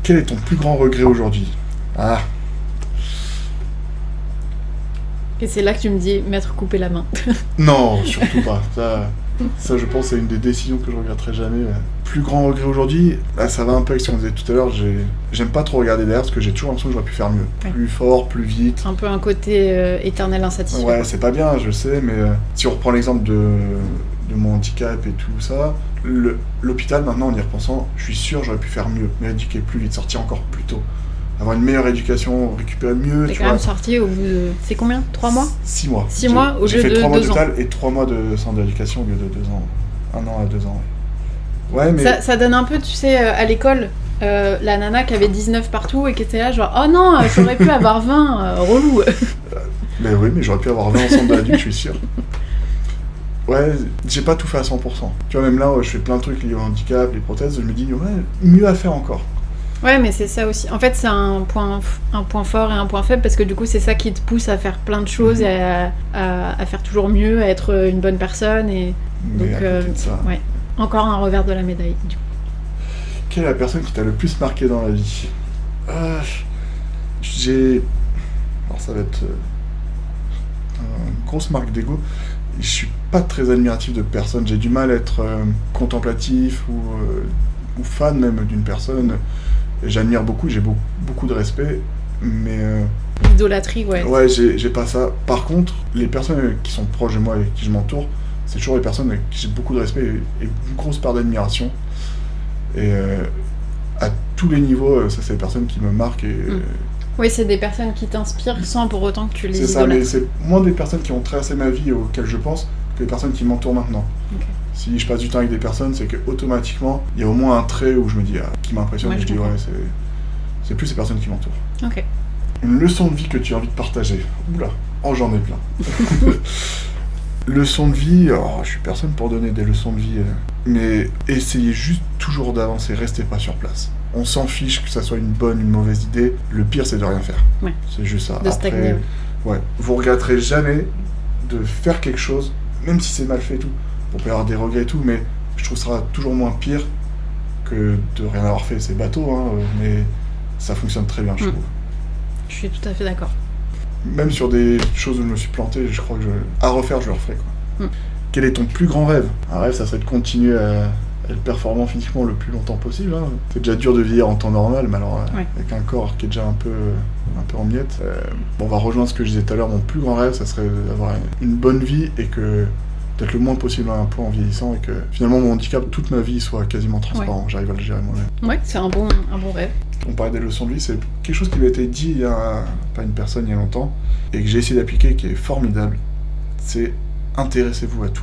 Quel est ton plus grand regret aujourd'hui ? Ah. Et c'est là que tu me dis m'être coupé la main. Non, surtout pas. Ça, je pense, c'est une des décisions que je regretterai jamais. Plus grand regret aujourd'hui, là, ça va un peu avec ce qu'on disait tout à l'heure. J'aime pas trop regarder derrière parce que j'ai toujours l'impression que j'aurais pu faire mieux. Ouais. Plus fort, plus vite. Un peu un côté éternel insatisfait. Ouais, c'est pas bien, je sais, mais si on reprend l'exemple de mon handicap et tout ça, l'hôpital, maintenant, en y repensant, je suis sûr que j'aurais pu faire mieux, m'éduquer plus vite, sortir encore plus tôt. Avoir une meilleure éducation, récupérer mieux. T'es quand même sorti au bout de... C'est combien ? 3 mois ? 6 mois. 6 mois au lieu de 2 ans. J'ai fait 3 mois total et 3 mois de centre d'éducation au lieu de 2 ans. 1 an à 2 ans. Ouais, mais... Ça donne un peu, tu sais, à l'école, la nana qui avait 19 partout et qui était là genre « Oh non, j'aurais pu avoir 20, relou !» Ben oui, mais j'aurais pu avoir 20 en centre d'adulte, je suis sûr. Ouais, j'ai pas tout fait à 100%. Tu vois, même là, je fais plein de trucs liés au handicap, les prothèses, je me dis, ouais, mieux à faire encore. Ouais, mais c'est ça aussi. En fait, c'est un point fort et un point faible parce que du coup, c'est ça qui te pousse à faire plein de choses, et à faire toujours mieux, à être une bonne personne. Et Mais donc, à côté de ça... ouais, encore un revers de la médaille. Du coup. Quelle est la personne qui t'a le plus marqué dans la vie ? Alors, ça va être une grosse marque d'ego. Je suis pas très admiratif de personne. J'ai du mal à être contemplatif ou fan même d'une personne. J'admire beaucoup, j'ai beaucoup de respect, mais... L'idolâtrie, ouais. Ouais, j'ai pas ça. Par contre, les personnes qui sont proches de moi et avec qui je m'entoure, c'est toujours les personnes avec qui j'ai beaucoup de respect et une grosse part d'admiration. Et à tous les niveaux, ça c'est les personnes qui me marquent. Oui, c'est des personnes qui t'inspirent sans pour autant que tu les idolâtres. C'est ça, mais c'est moins des personnes qui ont traversé ma vie auxquelles je pense que les personnes qui m'entourent maintenant. Okay. Si je passe du temps avec des personnes, c'est qu'automatiquement, il y a au moins un trait où je me dis, qui m'impressionne, et je dis, ouais, c'est plus ces personnes qui m'entourent. Ok. Une leçon de vie que tu as envie de partager. Oula, j'en ai plein. Leçon de vie, je suis personne pour donner des leçons de vie, mais essayez juste toujours d'avancer, restez pas sur place. On s'en fiche que ça soit une bonne ou une mauvaise idée, le pire c'est de rien faire. Ouais. C'est juste ça. De stagner. Ouais. Vous regretterez jamais de faire quelque chose, même si c'est mal fait et tout. On peut avoir des regrets et tout, mais je trouve ça toujours moins pire que de rien avoir fait. C'est bateau, mais ça fonctionne très bien, je trouve. Je suis tout à fait d'accord. Même sur des choses où je me suis planté, je crois que à refaire, je le referai, quoi. Quel est ton plus grand rêve ? Un rêve, ça serait de continuer à être performant physiquement le plus longtemps possible. C'est déjà dur de vieillir en temps normal, mais alors avec un corps qui est déjà un peu en miettes. On va rejoindre ce que je disais tout à l'heure. Mon plus grand rêve, ça serait d'avoir une bonne vie et que d'être le moins possible à un point en vieillissant et que finalement mon handicap, toute ma vie, soit quasiment transparent. Ouais. J'arrive à le gérer moi-même. Ouais, c'est un bon rêve. On parlait des leçons de vie, c'est quelque chose qui m'a été dit par une personne il y a longtemps et que j'ai essayé d'appliquer, qui est formidable. C'est intéressez-vous à tout.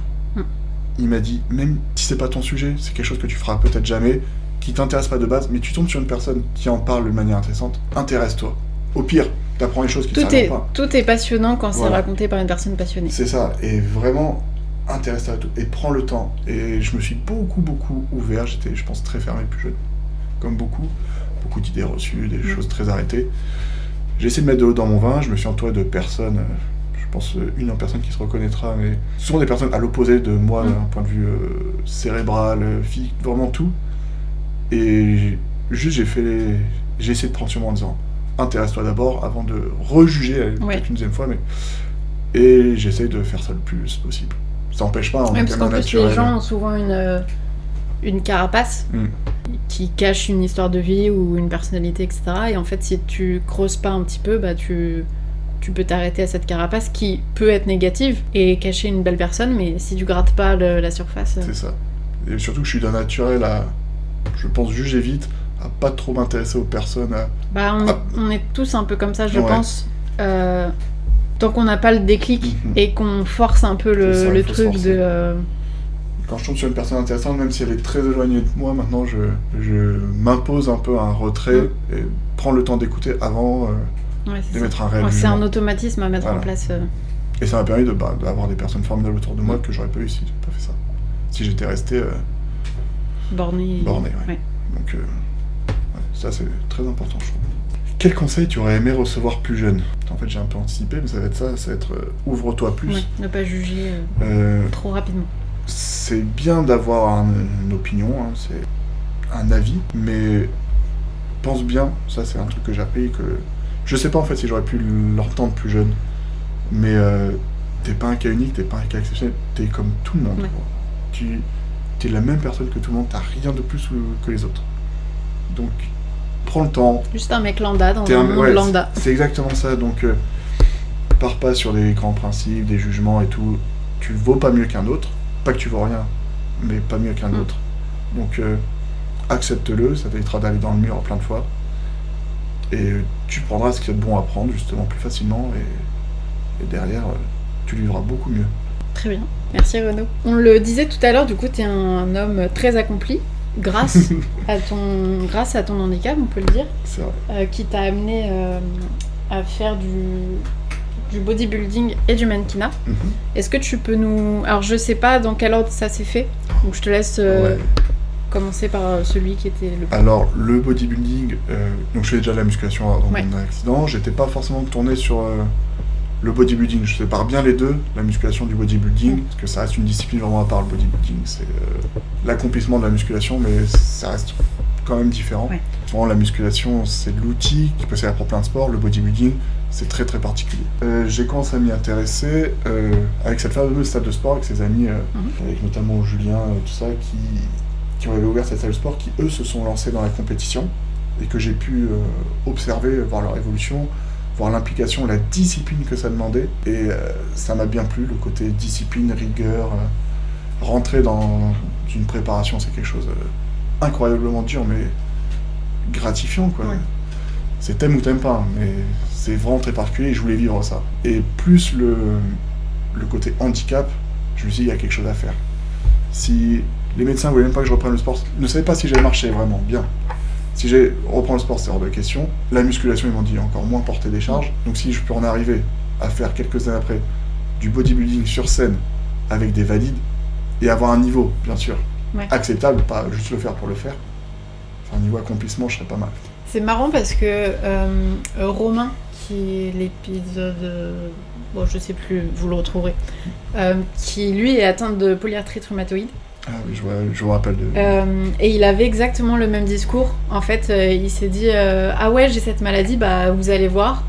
Il m'a dit, même si c'est pas ton sujet, c'est quelque chose que tu feras peut-être jamais, qui t'intéresse pas de base, mais tu tombes sur une personne qui en parle de manière intéressante, intéresse-toi. Au pire, t'apprends les choses qui ne servent pas. Tout est passionnant quand c'est raconté par une personne passionnée. C'est ça, et vraiment, intéresse-toi à tout, et prends le temps. Et je me suis beaucoup ouvert, j'étais, je pense, très fermé plus jeune, comme beaucoup d'idées reçues, des choses très arrêtées. J'ai essayé de mettre de l'eau dans mon vin, je me suis entouré de personnes... Je pense une personne qui se reconnaîtra, mais souvent des personnes à l'opposé de moi, d'un point de vue cérébral, physique, vraiment tout. Et juste j'ai essayé de prendre sur moi en disant intéresse-toi d'abord avant de rejuger peut-être une deuxième fois, mais et j'essaye de faire ça le plus possible. Ça n'empêche pas. Parce qu'en plus les gens ont souvent une carapace qui cache une histoire de vie ou une personnalité, etc. Et en fait, si tu creuses pas un petit peu, tu tu peux t'arrêter à cette carapace qui peut être négative et cacher une belle personne, mais si tu grattes pas la surface... C'est ça. Et surtout que je suis d'un naturel à, je pense, juger vite, à pas trop m'intéresser aux personnes. On est tous un peu comme ça, je Ouais. pense. Tant qu'on n'a pas le déclic et qu'on force un peu C'est ça, le il faut se truc forcer. de... Quand je tombe sur une personne intéressante, même si elle est très éloignée de moi, maintenant je m'impose un peu un retrait et prendre le temps d'écouter avant Ouais, c'est ça. d'émettre un réel Ouais, c'est jugement. un automatisme à mettre en Voilà. place. Et ça m'a permis d'avoir des personnes formidables autour de moi que j'aurais pas eu si j'avais pas fait ça. Si j'étais resté Borné. borné, ouais. Donc ouais, ça c'est très important, je trouve. Quel conseil tu aurais aimé recevoir plus jeune? En fait, j'ai un peu anticipé, mais ça va être ouvre-toi plus. Ouais, ne pas juger trop rapidement. C'est bien d'avoir une opinion, hein, c'est un avis, mais pense bien, ça c'est un truc que j'ai appris, que je sais pas en fait si j'aurais pu l'entendre plus jeune, mais t'es pas un cas unique, t'es pas un cas exceptionnel, t'es comme tout le monde. Ouais. Tu es la même personne que tout le monde, t'as rien de plus que les autres. Donc prends le temps. Juste un mec lambda dans T'es un monde ouais, lambda. c'est exactement ça, donc pars pas sur des grands principes, des jugements et tout. Tu vaux pas mieux qu'un autre, pas que tu vaux rien, mais pas mieux qu'un autre. Donc accepte-le, ça t'évitera d'aller dans le mur plein de fois. Et tu prendras ce qu'il y a de bon à prendre justement plus facilement et derrière tu vivras beaucoup mieux. Très bien. Merci Renaud. On le disait tout à l'heure, du coup, t'es un homme très accompli grâce à ton handicap, on peut le dire, C'est vrai. qui t'a amené à faire du bodybuilding et du mannequinat. Est-ce que tu peux nous... Alors, je sais pas dans quel ordre ça s'est fait, donc je te laisse Ouais. commencer par celui qui était le... Alors le bodybuilding, donc je fais déjà de la musculation avant Ouais. mon accident, j'étais pas forcément tourné sur le bodybuilding, je sépare bien les deux, la musculation du bodybuilding, parce que ça reste une discipline vraiment à part. Le bodybuilding, c'est l'accomplissement de la musculation, mais ça reste quand même différent. Ouais. Souvent la musculation c'est l'outil qui peut servir pour plein de sports, le bodybuilding c'est très très particulier. J'ai commencé à m'y intéresser avec cette fameuse salle de sport avec ses amis, avec notamment Julien, tout ça, qui avaient ouvert cette salle de sport, qui eux se sont lancés dans la compétition et que j'ai pu observer, voir leur évolution, voir l'implication, la discipline que ça demandait, et ça m'a bien plu, le côté discipline, rigueur, rentrer dans une préparation, c'est quelque chose incroyablement dur mais gratifiant quoi. Ouais. C'est t'aimes ou t'aimes pas, mais c'est vraiment très particulier et je voulais vivre ça. Et plus le côté handicap, je me suis dit il y a quelque chose à faire. Si les médecins voulaient même pas que je reprenne le sport, ne savaient pas si j'allais marcher vraiment bien. Si j'ai reprends le sport, c'est hors de question. La musculation, ils m'ont dit encore moins porter des charges. Donc si je peux en arriver à faire quelques années après du bodybuilding sur scène avec des valides et avoir un niveau, bien sûr, acceptable, pas juste le faire pour le faire. Enfin, niveau accomplissement, je serais pas mal. C'est marrant parce que Romain, qui est l'épisode... bon, je sais plus, vous le retrouverez. Qui, lui, est atteint de polyarthrite rhumatoïde. Ah oui, je vous rappelle de... Et il avait exactement le même discours. En fait, il s'est dit ah ouais, j'ai cette maladie, bah vous allez voir.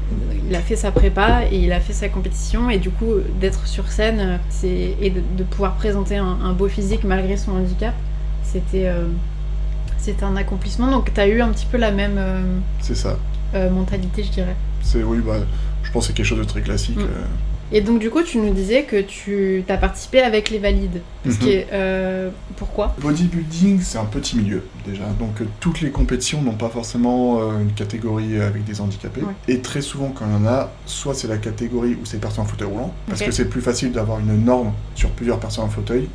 Il a fait sa prépa et il a fait sa compétition, et du coup d'être sur scène et de pouvoir présenter un beau physique malgré son handicap, c'était un accomplissement. Donc t'as eu un petit peu la même C'est ça. mentalité, je dirais. Oui, bah, je pense que c'est quelque chose de très classique. Et donc du coup tu nous disais que tu as participé avec les valides. Parce que, pourquoi ? Bodybuilding, c'est un petit milieu déjà, donc toutes les compétitions n'ont pas forcément une catégorie avec des handicapés. Et très souvent quand il y en a, soit c'est la catégorie où c'est personnes en fauteuil roulant, parce que c'est plus facile d'avoir une norme sur plusieurs personnes en fauteuil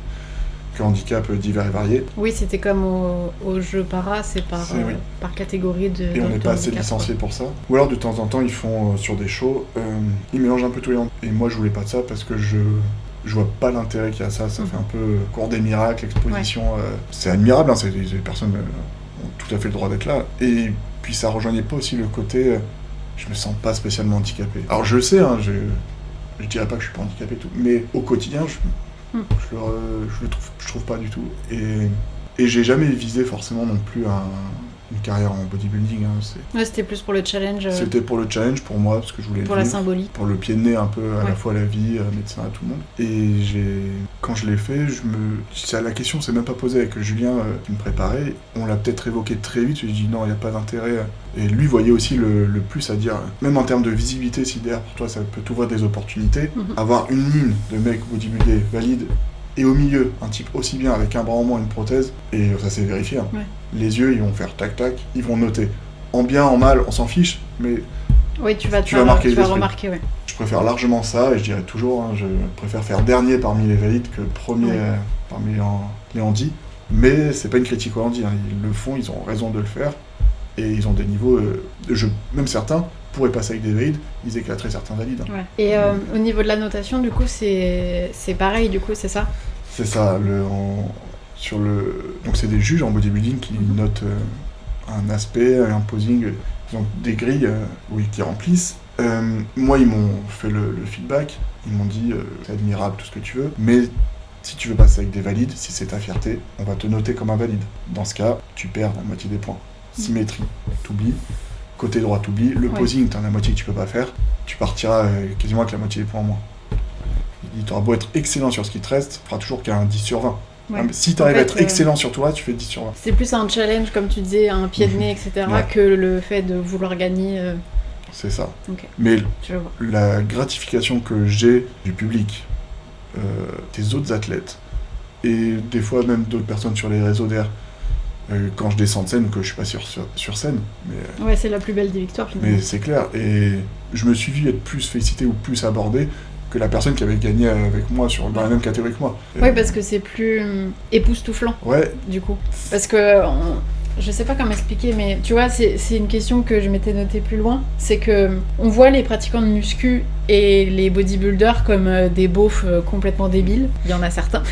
que handicap divers et variés. Oui, c'était comme au jeu para, c'est par catégorie de... Et on n'est pas assez licencié pour ça. Ou alors de temps en temps ils font sur des shows, ils mélangent un peu tous les handicaps. Et moi je voulais pas de ça parce que je vois pas l'intérêt qu'il y a à ça, ça fait un peu cours des miracles, exposition, c'est admirable, hein, les personnes ont tout à fait le droit d'être là. Et puis ça rejoignait pas aussi le côté, je me sens pas spécialement handicapé. Alors je le sais, hein, je dirais pas que je suis pas handicapé et tout, mais au quotidien je trouve pas du tout. Et j'ai jamais visé forcément non plus une carrière en bodybuilding. Ouais, c'était plus pour le challenge. C'était pour le challenge, pour moi, parce que je voulais pour le la vivre, symbolique. pour le pied de nez un peu à la fois à la vie, médecin, à tout le monde. Et quand je l'ai fait, la question s'est même pas posée avec Julien qui me préparait. On l'a peut-être évoqué très vite, j'ai dit non, il n'y a pas d'intérêt. Et lui voyait aussi le plus à dire, même en termes de visibilité, si derrière pour toi ça peut t'ouvrir des opportunités, avoir une ligne de mecs bodybuildés valide et au milieu, un type aussi bien avec un bras en moins, une prothèse, et ça s'est vérifié. Hein. Ouais. Les yeux, ils vont faire tac-tac, ils vont noter. En bien, en mal, on s'en fiche, mais oui, tu vas remarquer, ouais. Je préfère largement ça, et je dirais toujours, je préfère faire dernier parmi les valides que premier parmi les handis. Mais c'est pas une critique aux handis, hein. Ils le font, ils ont raison de le faire, et ils ont des niveaux de jeu. Même certains pourraient passer avec des valides, ils éclateraient certains valides. Hein. Ouais. Et au niveau de la notation, du coup, c'est pareil, du coup, c'est ça ? C'est ça, donc c'est des juges en bodybuilding qui notent un aspect, un posing, ils ont des grilles qui remplissent. Moi, ils m'ont fait le feedback, ils m'ont dit c'est admirable tout ce que tu veux, mais si tu veux passer avec des valides, si c'est ta fierté, on va te noter comme un valide. Dans ce cas, tu perds la moitié des points. Symétrie, t'oublies. Côté droit, t'oublies. Le posing, t'en as la moitié que tu peux pas faire. Tu partiras quasiment avec la moitié des points en moins. Il t'aura beau être excellent sur ce qui te reste, tu feras toujours qu'un 10 sur 20. Ouais. Si tu arrives à être excellent sur toi, tu fais 10 sur 20. C'est plus un challenge, comme tu disais, un pied de nez, etc., que le fait de vouloir gagner. C'est ça. Okay. Mais la gratification que j'ai du public, des autres athlètes, et des fois même d'autres personnes sur les réseaux d'air, quand je descends de scène, que je suis pas sur scène. Mais, ouais, c'est la plus belle des victoires, finalement. Mais c'est clair. Et je me suis vu être plus félicité ou plus abordé que la personne qui avait gagné avec moi dans la même catégorie que moi. Oui, parce que c'est plus époustouflant, du coup. Parce que, je sais pas comment expliquer, mais tu vois, c'est une question que je m'étais notée plus loin. C'est que on voit les pratiquants de muscu et les bodybuilders comme des beaufs complètement débiles. Il y en a certains.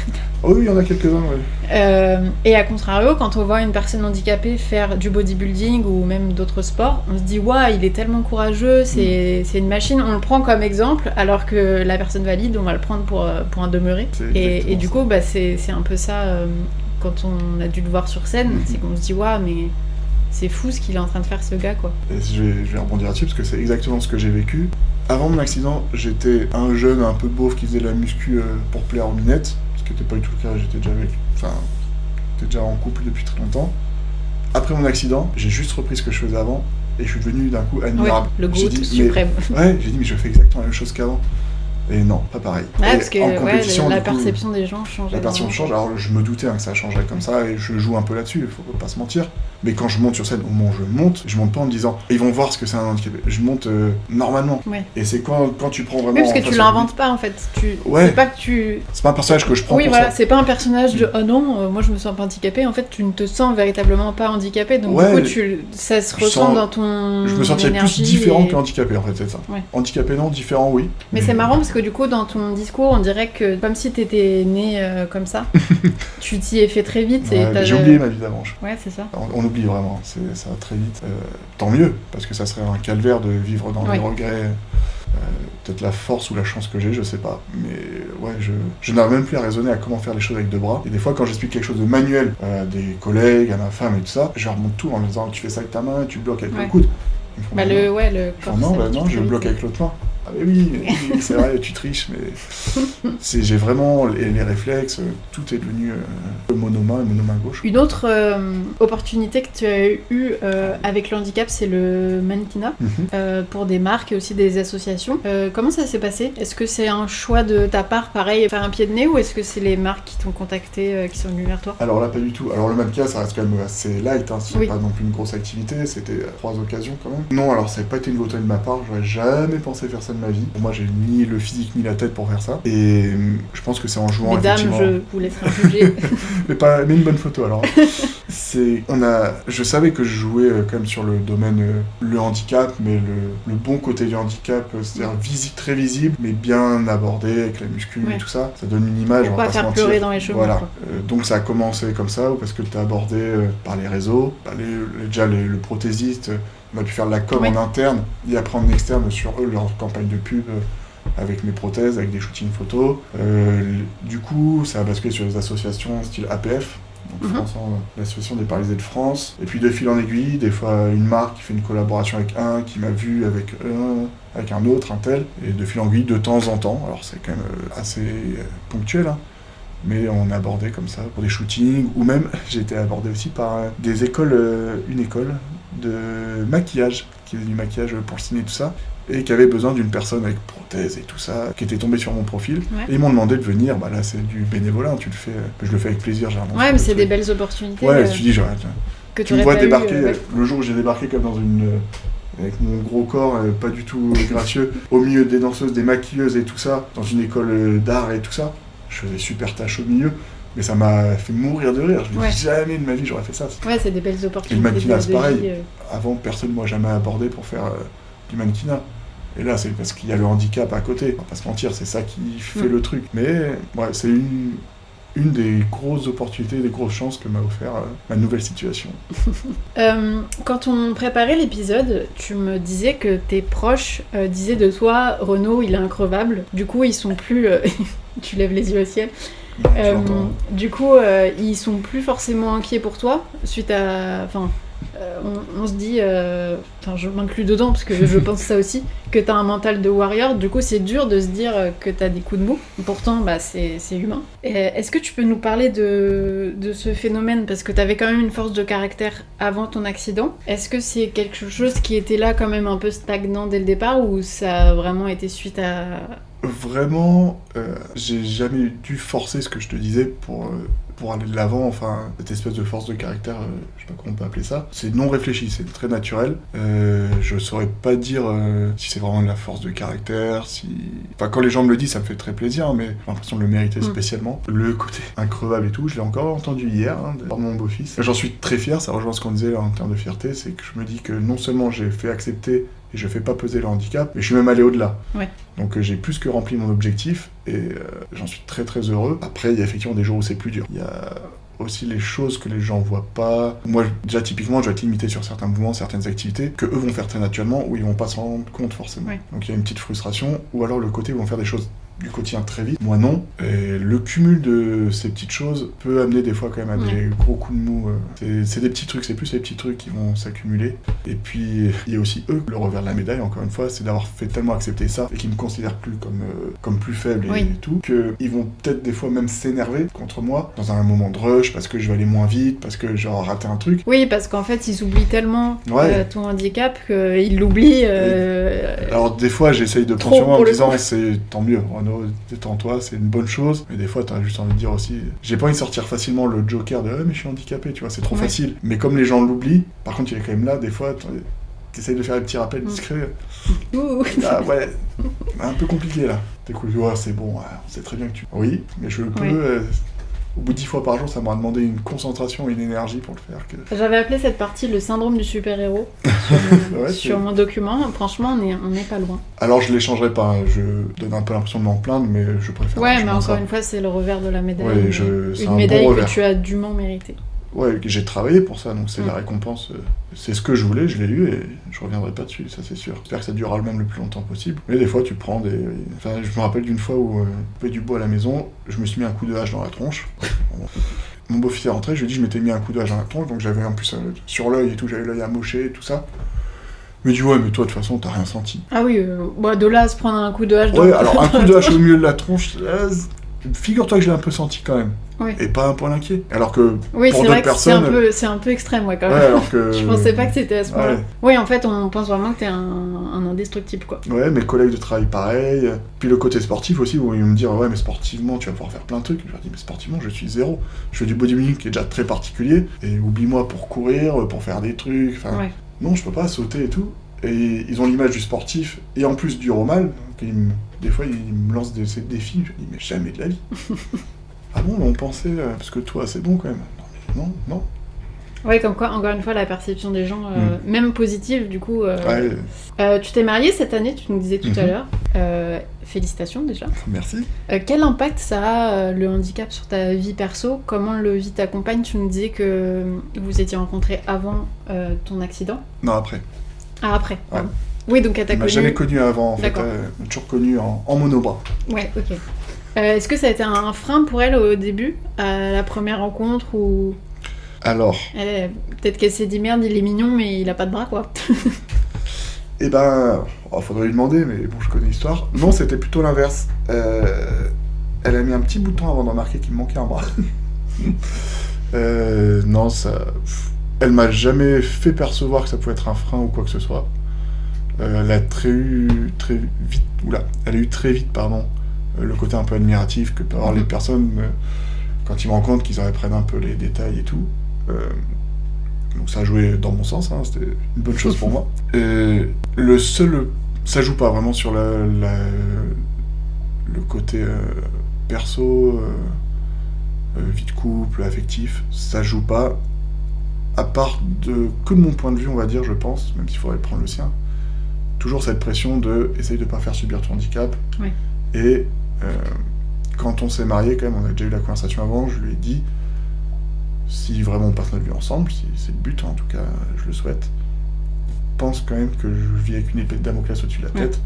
Oh oui, il y en a quelques-uns, oui. Et à contrario, quand on voit une personne handicapée faire du bodybuilding ou même d'autres sports, on se dit « Waouh, il est tellement courageux, c'est une machine », on le prend comme exemple, alors que la personne valide, on va le prendre pour un demeuré. Et du coup, c'est un peu ça, quand on a dû le voir sur scène, c'est qu'on se dit « Waouh, mais c'est fou ce qu'il est en train de faire, ce gars, quoi ». Et je vais rebondir là-dessus, parce que c'est exactement ce que j'ai vécu. Avant mon accident, j'étais un jeune un peu beauf qui faisait de la muscu pour plaire aux minettes. Ce qui n'était pas du tout le cas, j'étais déjà en couple depuis très longtemps. Après mon accident, j'ai juste repris ce que je faisais avant et je suis devenu d'un coup admirable. Ouais, le GOAT suprême. J'ai dit mais je fais exactement la même chose qu'avant. Et non, pas pareil. Ouais, parce que la perception des gens change. La perception change, alors je me doutais que ça changerait comme ça et je joue un peu là-dessus, il faut pas se mentir. Mais quand je monte sur scène, au moment où je monte pas en me disant ils vont voir ce que c'est un handicapé. Je monte normalement. Ouais. Et c'est quand tu prends vraiment. Oui, parce que tu l'inventes pas en fait. C'est pas que tu. C'est pas un personnage que je prends. Oui, voilà, ça. C'est pas un personnage de oh non, moi je me sens pas handicapé. En fait, tu ne te sens véritablement pas handicapé. Donc du coup, ça se ressent dans ton. Je me sentirais plus différent que handicapé en fait, c'est ça. Ouais. Handicapé non, différent oui. Mais c'est marrant parce que du coup, dans ton discours, on dirait que comme si t'étais né comme ça. Tu t'y es fait très vite. J'ai oublié ma vie d'avant. Ouais, c'est ça. On oublie vraiment, ça va très vite. Tant mieux, parce que ça serait un calvaire de vivre dans les regrets. Peut-être la force ou la chance que j'ai, je sais pas. Mais ouais, je n'arrive même plus à raisonner à comment faire les choses avec deux bras. Et des fois, quand j'explique quelque chose de manuel à des collègues, à ma femme et tout ça, je remonte tout en me disant tu fais ça avec ta main, tu bloques avec le coude. Non, je bloque avec l'autre main. Ah mais oui, c'est vrai, tu triches, mais j'ai vraiment les réflexes, tout est devenu monomain gauche. Une autre opportunité que tu as eue avec le handicap, c'est le mannequinat, pour des marques et aussi des associations. Comment ça s'est passé ? Est-ce que c'est un choix de ta part, pareil, faire un pied de nez, ou est-ce que c'est les marques qui t'ont contacté, qui sont venues vers toi ? Alors là, pas du tout. Alors le mannequin, ça reste quand même assez light, c'est pas non plus une grosse activité, c'était 3 occasions quand même. Non, alors ça n'a pas été une volonté de ma part, j'aurais jamais pensé faire ça de ma vie. Pour moi, j'ai ni le physique ni la tête pour faire ça. Et je pense que c'est en jouant effectivement... Mesdames, je vous laisserai juger. mais une bonne photo alors. Je savais que je jouais quand même sur le domaine le handicap, mais le bon côté du handicap, c'est-à-dire très visible, mais bien abordé avec la muscu et tout ça. Ça donne une image, pour on va pas faire mentir. pleurer dans les cheveux. Voilà. Donc ça a commencé comme ça, parce que t'es abordé par les réseaux, déjà le prothésiste. On a pu faire de la com en interne et après en externe sur eux, leur campagne de pub avec mes prothèses, avec des shootings photos. Du coup, ça a basculé sur les associations style APF, donc l'association des paralysés de France. Et puis de fil en aiguille, des fois une marque qui fait une collaboration avec un, qui m'a vu avec un autre, un tel. Et de fil en aiguille, de temps en temps, alors c'est quand même assez ponctuel, hein, mais on est abordé comme ça pour des shootings, ou même j'ai été abordé aussi par des écoles, une école de maquillage, qui faisait du maquillage pour le ciné et tout ça, et qui avait besoin d'une personne avec prothèse et tout ça, qui était tombée sur mon profil. Ouais. Et ils m'ont demandé de venir, bah là c'est du bénévolat, tu le fais, je le fais avec plaisir. Ouais, mais c'est des belles opportunités. Ouais, tu dis, tu me vois débarquer, le jour où j'ai débarqué comme dans une... avec mon gros corps, pas du tout gracieux, au milieu des danseuses, des maquilleuses et tout ça, dans une école d'art et tout ça, je faisais super tâche au milieu. Mais ça m'a fait mourir de rire. Je me dis jamais de ma vie j'aurais fait ça. Ouais, c'est des belles opportunités. Et le mannequinat, c'est pareil. Avant, personne ne m'a jamais abordé pour faire du mannequinat. Et là, c'est parce qu'il y a le handicap à côté. On va pas se mentir, c'est ça qui fait le truc. Mais ouais, c'est une des grosses opportunités, des grosses chances que m'a offert ma nouvelle situation. Quand on préparait l'épisode, tu me disais que tes proches disaient de toi, Renaud, il est increvable. Du coup, ils sont plus... tu lèves les yeux au ciel. Du coup, ils sont plus forcément inquiets pour toi suite à... on se dit, je m'inclus dedans parce que je pense ça aussi, que t'as un mental de warrior. Du coup, c'est dur de se dire que t'as des coups de mou. Pourtant, c'est humain. Est-ce que tu peux nous parler de ce phénomène, parce que t'avais quand même une force de caractère avant ton accident. Est-ce que c'est quelque chose qui était là quand même un peu stagnant dès le départ, ou ça a vraiment été suite à... Vraiment, j'ai jamais dû forcer ce que je te disais pour aller de l'avant, enfin, cette espèce de force de caractère, je sais pas comment on peut appeler ça. C'est non réfléchi, c'est très naturel. Je saurais pas dire si c'est vraiment de la force de caractère, si... Enfin, quand les gens me le disent, ça me fait très plaisir, hein, mais j'ai l'impression de le mériter spécialement. Le côté increvable et tout, je l'ai encore entendu hier, de mon beau-fils. J'en suis très fier, ça rejoint ce qu'on disait là, en termes de fierté, c'est que je me dis que non seulement j'ai fait accepter et je fais pas peser le handicap, mais je suis même allé au-delà. Ouais. Donc j'ai plus que rempli mon objectif, et j'en suis très très heureux. Après, il y a effectivement des jours où c'est plus dur. Il y a aussi les choses que les gens voient pas. Moi, déjà, typiquement, je vais être limité sur certains mouvements, certaines activités, que eux vont faire très naturellement, où ils vont pas s'en rendre compte forcément. Ouais. Donc il y a une petite frustration, ou alors le côté où ils vont faire des choses du quotidien très vite. Moi non. Et le cumul de ces petites choses peut amener des fois quand même à des gros coups de mou. C'est des petits trucs, c'est plus les petits trucs qui vont s'accumuler. Et puis il y a aussi eux, le revers de la médaille, encore une fois, c'est d'avoir fait tellement accepter ça et qu'ils me considèrent plus comme plus faible et tout, qu'ils vont peut-être des fois même s'énerver contre moi dans un moment de rush, parce que je vais aller moins vite, parce que j'ai raté un truc. Oui, parce qu'en fait ils oublient tellement ton handicap qu'ils l'oublient. Alors des fois j'essaye de prendre sur moi en me disant c'est tant mieux, Renaud, détends-toi, c'est une bonne chose. Mais des fois, t'as juste envie de dire aussi... J'ai pas envie de sortir facilement le joker de « mais je suis handicapé », tu vois, c'est trop facile. Mais comme les gens l'oublient, par contre, il est quand même là, des fois, t'essayes de faire des petits rappels discrets. Ah ouais, un peu compliqué, là. T'écoutes, c'est bon, on sait très bien que tu... Oui, mais je peux... Au bout de 10 fois par jour, ça m'a demandé une concentration et une énergie pour le faire. J'avais appelé cette partie le syndrome du super-héros sur mon document. Franchement, on n'est pas loin. Alors, je l'échangerai pas. Je donne un peu l'impression de m'en plaindre, mais je préfère... Ouais, mais encore une fois, c'est le revers de la médaille. Ouais, une médaille que tu as dûment méritée. Ouais, j'ai travaillé pour ça, donc c'est la récompense. C'est ce que je voulais, je l'ai eu, et je reviendrai pas dessus, ça c'est sûr. J'espère que ça durera le même le plus longtemps possible. Mais des fois, tu prends des... Enfin, je me rappelle d'une fois où je faisais du bois à la maison, je me suis mis un coup de hache dans la tronche. Mon beau-fils est rentré, je lui ai dit je m'étais mis un coup de hache dans la tronche, donc j'avais en plus sur l'œil et tout, j'avais l'œil amoché et tout ça. Il me dit, ouais, mais toi, de toute façon, t'as rien senti. Ah oui, de là à se prendre un coup de hache... Ouais, alors un coup de hache au milieu de la tronche... Figure-toi que je l'ai un peu senti quand même. Oui. Et pas un point inquiet. Alors que oui, pour d'autres personnes... c'est un peu extrême, quand même. Ouais, alors que... Je pensais pas que c'était à ce point-là. Ouais. Oui, en fait, on pense vraiment que t'es un indestructible, quoi. Ouais, mes collègues de travail, pareil. Puis le côté sportif aussi, où ils me disent, ouais, mais sportivement, tu vas pouvoir faire plein de trucs. Je leur dis, mais sportivement, je suis zéro. Je fais du bodybuilding qui est déjà très particulier. Et oublie-moi pour courir, pour faire des trucs. Enfin, non, je peux pas sauter et tout. Et ils ont l'image du sportif, et en plus du romal. Des fois, ils me lancent ces défis. Je dis, mais jamais de la vie. Ah bon, on pensait, parce que toi, c'est bon quand même. Non. Ouais, comme quoi, encore une fois, la perception des gens, même positive, du coup... tu t'es marié cette année, tu nous disais tout à l'heure. Félicitations, déjà. Merci. Quel impact ça a, le handicap, sur ta vie perso ? Comment le vit ta compagne ? Tu nous disais que vous étiez rencontrés avant ton accident. Non, après. Ah, après. Ouais. Oui, donc elle t'a connu... Elle m'a jamais connu avant, en fait. Elle m'a toujours connu en monobras. Ouais, ok. Est-ce que ça a été un frein pour elle au début, à la première rencontre, ou Alors, peut-être qu'elle s'est dit merde, il est mignon, mais il a pas de bras, quoi. faudrait lui demander, mais bon, je connais l'histoire. Non, c'était plutôt l'inverse. Elle a mis un petit bout de temps avant de remarquer qu'il me manquait un bras. Non, elle m'a jamais fait percevoir que ça pouvait être un frein ou quoi que ce soit. Elle a eu très vite, le côté un peu admiratif que peuvent avoir les personnes quand ils me rendent compte qu'ils en apprennent un peu les détails et tout. Donc ça a joué dans mon sens, hein, c'était une bonne chose pour moi. Ça joue pas vraiment sur le côté perso, vie de couple, affectif, ça joue pas, à part que de mon point de vue, on va dire, je pense, même s'il faudrait prendre le sien, toujours cette pression de essaye de pas faire subir ton handicap. Ouais. Et quand on s'est mariés, quand même, on a déjà eu la conversation avant, je lui ai dit, si vraiment on passe notre vie ensemble, si c'est le but, en tout cas, je le souhaite, pense quand même que je vis avec une épée de Damoclès au-dessus de la tête,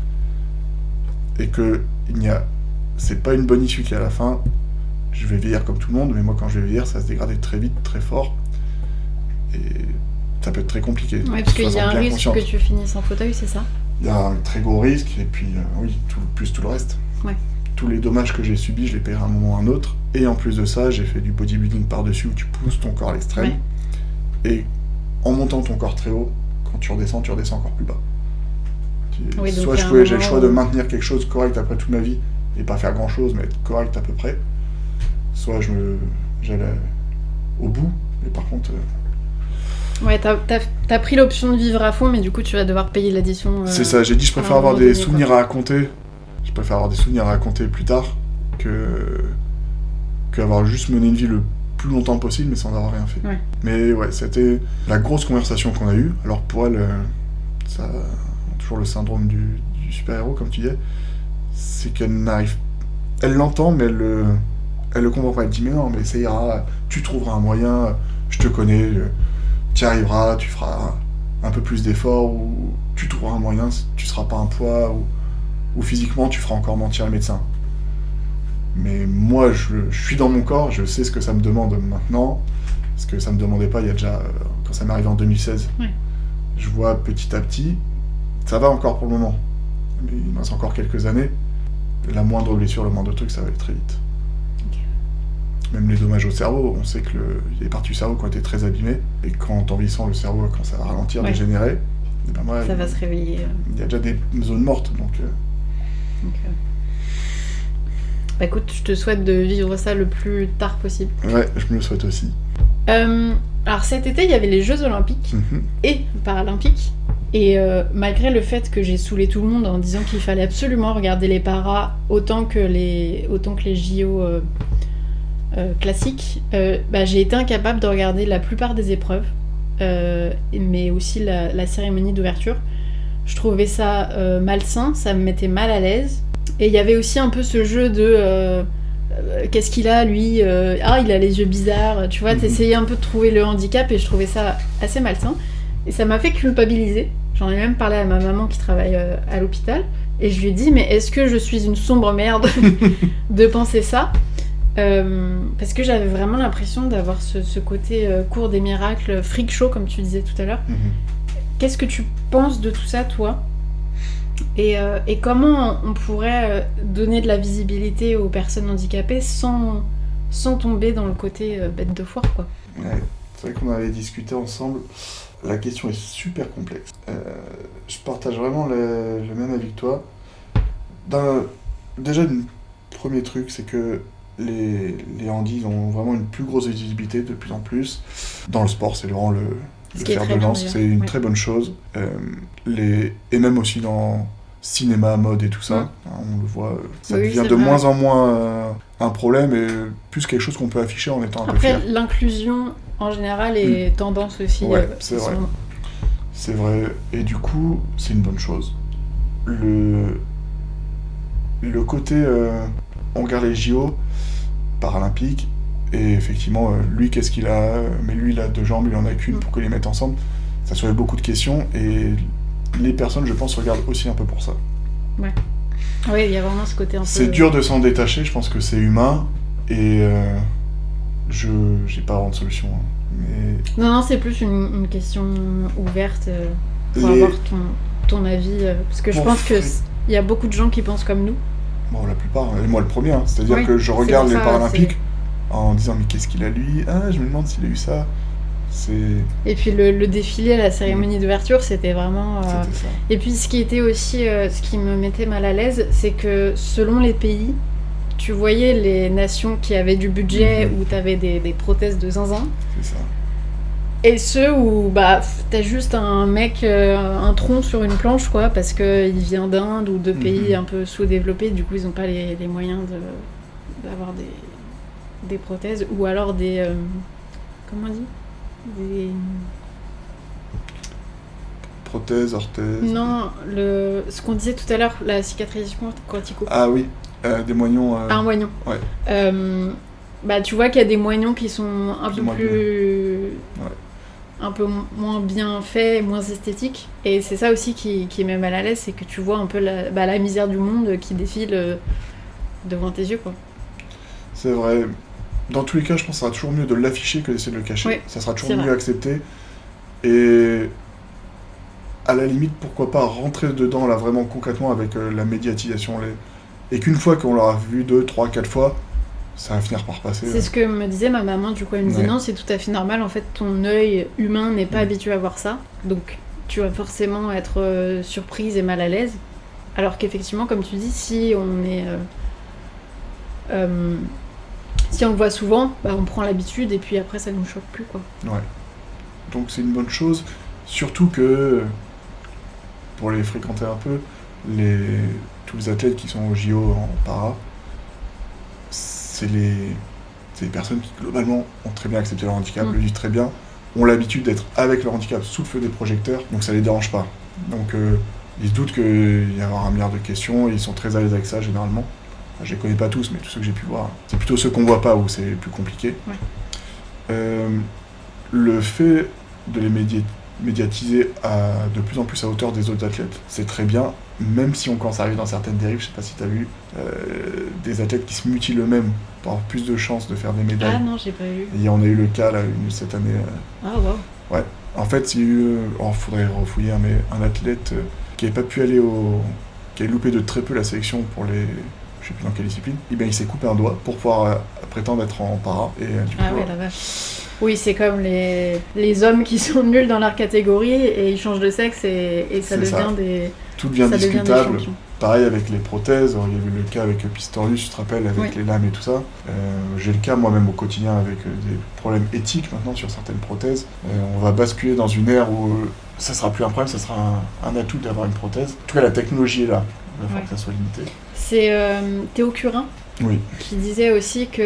et que c'est pas une bonne issue qui est à la fin. Je vais vieillir comme tout le monde, mais moi quand je vais vieillir, ça se dégrade très vite, très fort, et ça peut être très compliqué. Ouais, parce qu'il y a un risque que tu finisses en fauteuil, c'est ça ? Il y a un très gros risque, et puis plus tout le reste. Ouais. Tous les dommages que j'ai subis, je les paierai à un moment ou à un autre, et en plus de ça, j'ai fait du bodybuilding par-dessus où tu pousses ton corps à l'extrême, et en montant ton corps très haut, quand tu redescends encore plus bas. Soit j'ai le choix de maintenir quelque chose correct après toute ma vie, et pas faire grand-chose, mais être correct à peu près, soit j'allais au bout, mais par contre... Ouais, t'as pris l'option de vivre à fond, mais du coup tu vas devoir payer l'addition. C'est ça, j'ai dit je préfère avoir des souvenirs à raconter. Je préfère avoir des souvenirs à raconter plus tard qu'avoir juste mené une vie le plus longtemps possible, mais sans avoir rien fait. Ouais. Mais ouais, c'était la grosse conversation qu'on a eue. Alors pour elle, ça a toujours le syndrome du super-héros, comme tu disais. C'est qu'elle n'arrive... Elle l'entend, mais elle le comprend pas. Elle dit mais non, mais ça ira, tu trouveras un moyen, je te connais... Tu y arriveras, tu feras un peu plus d'efforts, ou tu trouveras un moyen, tu seras pas un poids, ou physiquement tu feras encore mentir le médecin. Mais moi, je suis dans mon corps, je sais ce que ça me demande maintenant, ce que ça me demandait pas il y a déjà, quand ça m'est arrivé en 2016. Ouais. Je vois petit à petit, ça va encore pour le moment, mais il me reste encore quelques années, la moindre blessure, le moindre truc, ça va aller très vite. Même les dommages au cerveau, on sait qu'il y a des parties du cerveau qui ont été très abîmées, et quand en vieillissant, le cerveau commence à ralentir, dégénérer, et ben moi, ça va se réveiller. Il y a déjà des zones mortes, donc... Bah écoute, je te souhaite de vivre ça le plus tard possible. Ouais, je me le souhaite aussi. Alors cet été, il y avait les Jeux Olympiques et Paralympiques, et malgré le fait que j'ai saoulé tout le monde en disant qu'il fallait absolument regarder les paras autant que les JO... classique, j'ai été incapable de regarder la plupart des épreuves, mais aussi la cérémonie d'ouverture. Je trouvais ça malsain, ça me mettait mal à l'aise. Et il y avait aussi un peu ce jeu de qu'est-ce qu'il a lui, il a les yeux bizarres, tu vois, t'essayais un peu de trouver le handicap, et je trouvais ça assez malsain. Et ça m'a fait culpabiliser. J'en ai même parlé à ma maman qui travaille à l'hôpital, et je lui ai dit mais est-ce que je suis une sombre merde de penser ça? Parce que j'avais vraiment l'impression d'avoir ce côté cours des miracles, freak show comme tu disais tout à l'heure. Qu'est-ce que tu penses de tout ça, toi? Et comment on pourrait donner de la visibilité aux personnes handicapées sans tomber dans le côté bête de foire, quoi? Ouais, c'est vrai qu'on avait discuté ensemble. La question est super complexe. Je partage vraiment le même avis que toi. Déjà, le premier truc, c'est que les handis ont vraiment une plus grosse visibilité de plus en plus. Dans le sport, c'est vraiment le fer de lance, c'est une très bonne chose. Et même aussi dans cinéma, mode et tout ça, on le voit, ça devient de moins en moins un problème, et plus quelque chose qu'on peut afficher en étant un peu fier. Après, l'inclusion, en général, est tendance aussi. C'est vrai. C'est vrai, et du coup, c'est une bonne chose. Le côté... on regarde les JO paralympiques, et effectivement, lui, qu'est-ce qu'il a? Mais lui, il a 2 jambes, il en a qu'une, pour que les mettre ensemble. Ça soulève beaucoup de questions, et les personnes, je pense, regardent aussi un peu pour ça. Ouais. Oui, il y a vraiment ce côté un peu... C'est dur de s'en détacher, je pense que c'est humain, et j'ai pas vraiment de solution. Hein. Mais... Non, c'est plus une question ouverte pour Les... avoir ton avis, parce que je pense qu'il y a beaucoup de gens qui pensent comme nous. Bon, la plupart, et moi le premier, hein. C'est-à-dire Oui, que je regarde les ça, Paralympiques en disant mais qu'est-ce qu'il a lui? Ah, je me demande s'il a eu ça. Et puis le défilé, la cérémonie d'ouverture, c'était vraiment... C'était ça. Et puis ce qui était aussi, ce qui me mettait mal à l'aise, c'est que selon les pays, tu voyais les nations qui avaient du budget, où t'avais des prothèses de zinzin. C'est ça. Et ceux où t'as juste un mec, un tronc sur une planche, quoi, parce qu'il vient d'Inde ou de pays un peu sous-développés, du coup ils n'ont pas les moyens d'avoir des prothèses, ou alors des... comment on dit ? Des... Prothèses, orthèses... Non, ce qu'on disait tout à l'heure, la cicatrisation quantico. Ah oui, des moignons... Un moignon. Ouais. Tu vois qu'il y a des moignons qui sont un peu plus... Ouais. Un peu moins bien faits, moins esthétiques. Et c'est ça aussi qui met mal à l'aise, c'est que tu vois un peu la misère du monde qui défile devant tes yeux, quoi. C'est vrai. Dans tous les cas, je pense que ça sera toujours mieux de l'afficher que d'essayer de le cacher. Oui, ça sera toujours mieux accepté. Et à la limite, pourquoi pas rentrer dedans là vraiment concrètement avec la médiatisation. Et qu'une fois qu'on l'aura vu 2, 3, 4 fois, ça va finir par passer. C'est ce que me disait ma maman, du coup elle me disait non, c'est tout à fait normal, en fait ton œil humain n'est pas habitué à voir ça, donc tu vas forcément être surprise et mal à l'aise. Alors qu'effectivement, comme tu dis, si on est... si on le voit souvent, on prend l'habitude et puis après ça nous choque plus, quoi. Ouais. Donc c'est une bonne chose, surtout que pour les fréquenter un peu, tous les athlètes qui sont au JO en para, c'est des personnes qui globalement ont très bien accepté leur handicap, le vivent très bien, ont l'habitude d'être avec leur handicap sous le feu des projecteurs, donc ça les dérange pas. Donc ils se doutent qu'il va y avoir un milliard de questions, et ils sont très à l'aise avec ça généralement. Enfin, je les connais pas tous, mais tous ceux que j'ai pu voir, c'est plutôt ceux qu'on voit pas où c'est plus compliqué. Ouais. Le fait de les médiatiser de plus en plus à hauteur des autres athlètes, c'est très bien, même si on commence à arriver dans certaines dérives, je sais pas si tu as vu, des athlètes qui se mutilent eux-mêmes pour avoir plus de chances de faire des médailles. Ah non, j'ai pas vu. Et on a eu le cas là, cette année. Ah wow. Ouais. En fait, il y a eu, faudrait refouiller, mais un athlète qui n'avait pas pu aller qui a loupé de très peu la sélection pour les... je sais plus dans quelle discipline, et bien il s'est coupé un doigt pour pouvoir prétendre être en para. Et, du coup, ouais, la vache. Oui, c'est comme les hommes qui sont nuls dans leur catégorie et ils changent de sexe et ça devient des... Tout devient discutable. Pareil avec les prothèses, il y a eu le cas avec Pistorius, tu te rappelles, avec les lames et tout ça. J'ai le cas moi-même au quotidien avec des problèmes éthiques maintenant sur certaines prothèses. On va basculer dans une ère où ça sera plus un problème, ça sera un atout d'avoir une prothèse. En tout cas, la technologie est là, il va falloir que ça soit limité. C'est Théo Curin oui. qui disait aussi qu'il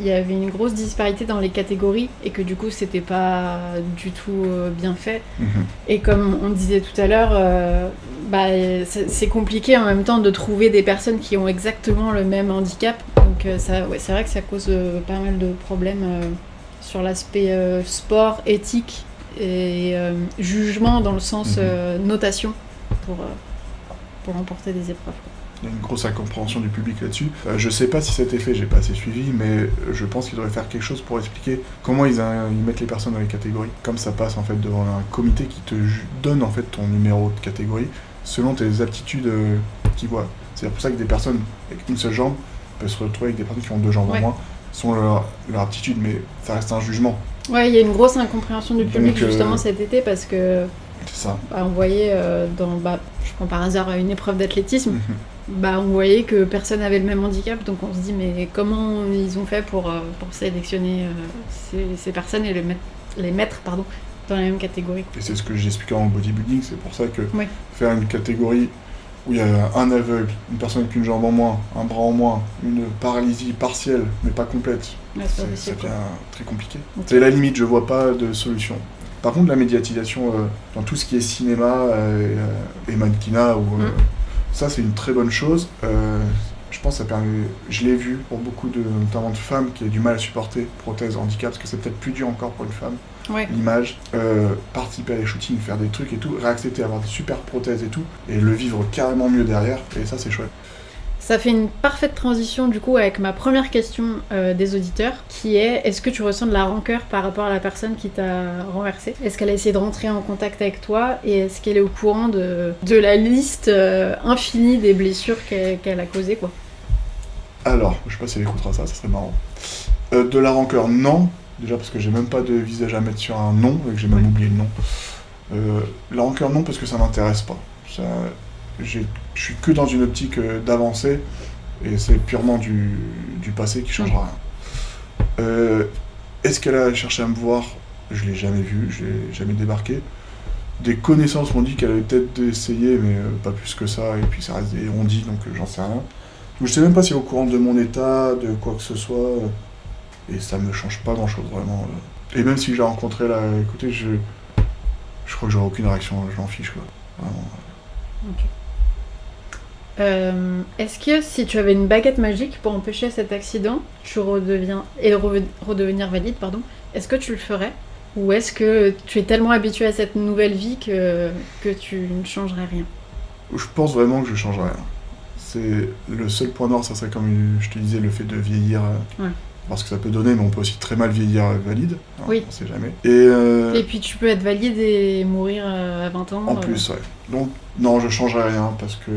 y avait une grosse disparité dans les catégories et que du coup c'était pas du tout bien fait. Et comme on disait tout à l'heure, c'est compliqué en même temps de trouver des personnes qui ont exactement le même handicap. Donc c'est vrai que ça cause pas mal de problèmes sur l'aspect sport, éthique et jugement dans le sens notation pour remporter des épreuves. Il y a une grosse incompréhension du public là-dessus. Je sais pas si cet effet, j'ai pas assez suivi, mais je pense qu'ils devraient faire quelque chose pour expliquer comment ils mettent les personnes dans les catégories. Comme ça passe en fait devant un comité qui te donne en fait ton numéro de catégorie selon tes aptitudes qu'ils voient. C'est pour ça que des personnes avec une seule jambe peuvent se retrouver avec des personnes qui ont 2 jambes en moins, selon leur aptitude, mais ça reste un jugement. Ouais, il y a une grosse incompréhension du public justement cet été parce que c'est ça. On voyait je prends par hasard une épreuve d'athlétisme, on voyait que personne n'avait le même handicap, donc on se dit mais comment ils ont fait pour sélectionner ces personnes et les mettre dans la même catégorie, quoi. Et c'est ce que j'expliquais en bodybuilding, c'est pour ça que faire une catégorie où il y a un aveugle, une personne avec une jambe en moins, un bras en moins, une paralysie partielle mais pas complète, ça devient très compliqué. Okay. C'est la limite, je vois pas de solution. Par contre, la médiatisation dans tout ce qui est cinéma et mannequinat, ça c'est une très bonne chose. Je je pense que ça permet, je l'ai vu pour beaucoup notamment de femmes qui ont du mal à supporter prothèse, handicap, parce que c'est peut-être plus dur encore pour une femme, l'image, participer à des shootings, faire des trucs et tout, réaccepter, avoir des super prothèses et tout, et le vivre carrément mieux derrière, et ça c'est chouette. Ça fait une parfaite transition du coup avec ma première question des auditeurs, qui est: est-ce que tu ressens de la rancœur par rapport à la personne qui t'a renversé? Est-ce qu'elle a essayé de rentrer en contact avec toi, et est-ce qu'elle est au courant de la liste infinie des blessures qu'elle a causées, quoi? Alors, je sais pas si elle écoutera ça serait marrant. De la rancœur, non, déjà parce que j'ai même pas de visage à mettre sur un nom, et que j'ai même oublié le nom. La rancœur, non, parce que ça m'intéresse pas. Je suis que dans une optique d'avancer, et c'est purement du passé qui changera rien. Est-ce qu'elle a cherché à me voir? Je l'ai jamais vu, je l'ai jamais débarqué. Des connaissances m'ont dit qu'elle avait peut-être essayé, mais pas plus que ça, et puis ça reste des on-dit, donc j'en sais rien. Donc je sais même pas si elle est au courant de mon état, de quoi que ce soit, et ça me change pas grand-chose, vraiment. Et même si je l'ai rencontré là, écoutez, je crois que j'aurai aucune réaction, je m'en fiche, quoi. Vraiment. Ok. Est-ce que si tu avais une baguette magique pour empêcher cet accident redevenir valide, est-ce que tu le ferais? Ou est-ce que tu es tellement habitué à cette nouvelle vie que tu ne changerais rien? Je pense vraiment que je changerais rien. C'est le seul point noir, ça serait comme je te disais, le fait de vieillir, parce que ça peut donner, mais on peut aussi très mal vieillir valide, hein, oui. On sait jamais. Et puis tu peux être valide et mourir à 20 ans. En plus, ouais. Donc non, je changerais rien, parce que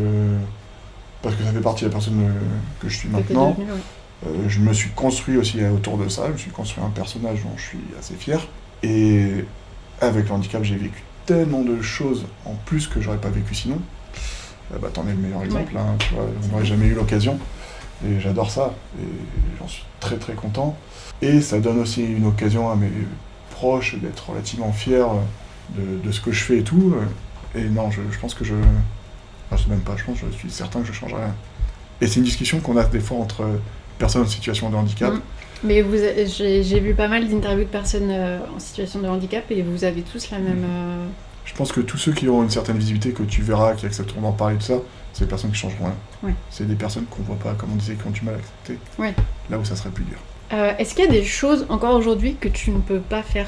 ça fait partie de la personne que je suis maintenant. Devenu, ouais. Je me suis construit aussi autour de ça, je me suis construit un personnage dont je suis assez fier. Et avec le handicap, j'ai vécu tellement de choses en plus que j'aurais pas vécu sinon. T'en es le meilleur exemple, hein, tu vois, on n'aurait jamais eu l'occasion. Et j'adore ça, et j'en suis très très content. Et ça donne aussi une occasion à mes proches d'être relativement fiers de ce que je fais et tout. Et non, je pense que je sais même pas, je suis certain que je changerai rien. Et c'est une discussion qu'on a des fois entre personnes en situation de handicap. Mais j'ai vu pas mal d'interviews de personnes en situation de handicap, et vous avez tous la même... Je pense que tous ceux qui ont une certaine visibilité, que tu verras, qui accepteront d'en parler, tout ça, c'est des personnes qui changeront rien. Ouais. C'est des personnes qu'on voit pas, comme on disait, qui ont du mal à accepter. Ouais. Là où ça serait plus dur. Est-ce qu'il y a des choses encore aujourd'hui que tu ne peux pas faire?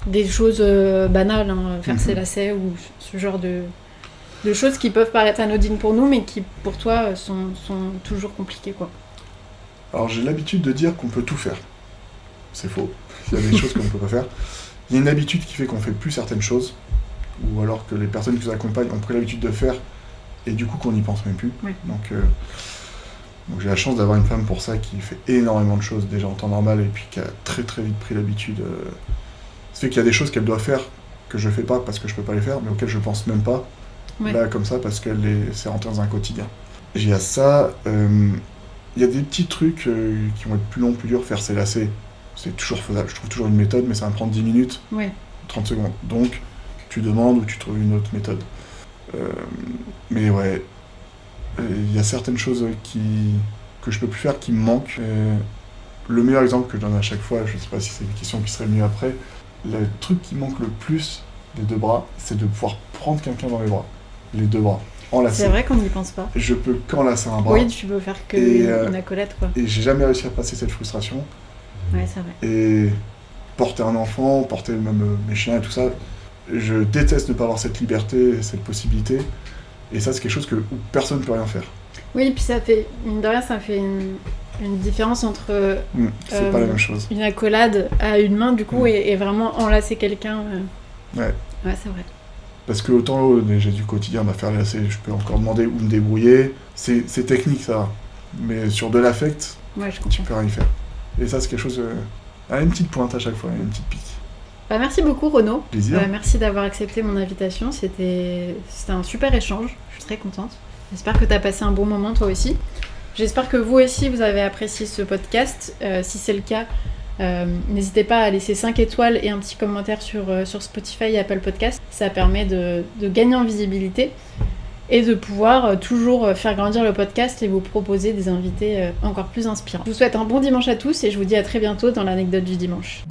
Des choses banales, hein, faire ses lacets ou ce genre de choses qui peuvent paraître anodines pour nous, mais qui pour toi sont toujours compliquées, quoi. Alors j'ai l'habitude de dire qu'on peut tout faire. C'est faux. Il y a des choses qu'on ne peut pas faire. Il y a une habitude qui fait qu'on fait plus certaines choses, ou alors que les personnes qui nous accompagnent ont pris l'habitude de faire, et du coup qu'on n'y pense même plus. Oui. Donc j'ai la chance d'avoir une femme pour ça, qui fait énormément de choses déjà en temps normal, et puis qui a très très vite pris l'habitude. Ça fait qu'il y a des choses qu'elle doit faire que je fais pas parce que je peux pas les faire, mais auxquelles je pense même pas. Ouais. Là comme ça, parce qu'elle c'est rentré dans un quotidien. J'ai à ça. Il y a des petits trucs qui vont être plus longs, plus durs. Faire ses lacets, c'est toujours faisable. Je trouve toujours une méthode, mais ça va me prendre 10 minutes, 30 secondes. Donc, tu demandes ou tu trouves une autre méthode. Mais ouais, il y a certaines choses que je peux plus faire qui me manquent. Le meilleur exemple que je donne à chaque fois, je sais pas si c'est une question qui serait mieux après, le truc qui manque le plus des deux bras, c'est de pouvoir prendre quelqu'un dans les bras. Les deux bras. Enlacer. C'est vrai qu'on n'y pense pas. Je peux qu'enlacer un bras. Oui, tu peux faire qu'une accolade, quoi. Et j'ai jamais réussi à passer cette frustration. Ouais, c'est vrai. Et porter un enfant, porter même mes chiens et tout ça, je déteste ne pas avoir cette liberté, cette possibilité. Et ça, c'est quelque chose où personne ne peut rien faire. Oui, et puis ça fait, mine de rien, ça fait une différence entre c'est pas la même chose. Une accolade à une main, du coup, et vraiment enlacer quelqu'un. Ouais. Ouais, c'est vrai. Parce que autant j'ai du quotidien à faire les lacets, je peux encore demander ou me débrouiller. C'est technique, ça va. Mais sur de l'affect, tu peux rien y faire. Et ça, c'est quelque chose... une petite pointe à chaque fois, une petite pique. Merci beaucoup, Renaud. Plaisir. Merci d'avoir accepté mon invitation. C'était un super échange. Je suis très contente. J'espère que tu as passé un bon moment, toi aussi. J'espère que vous aussi, vous avez apprécié ce podcast. Si c'est le cas, n'hésitez pas à laisser 5 étoiles et un petit commentaire sur Spotify et Apple Podcast. Ça permet de gagner en visibilité et de pouvoir toujours faire grandir le podcast et vous proposer des invités encore plus inspirants. Je vous souhaite un bon dimanche à tous et je vous dis à très bientôt dans l'anecdote du dimanche.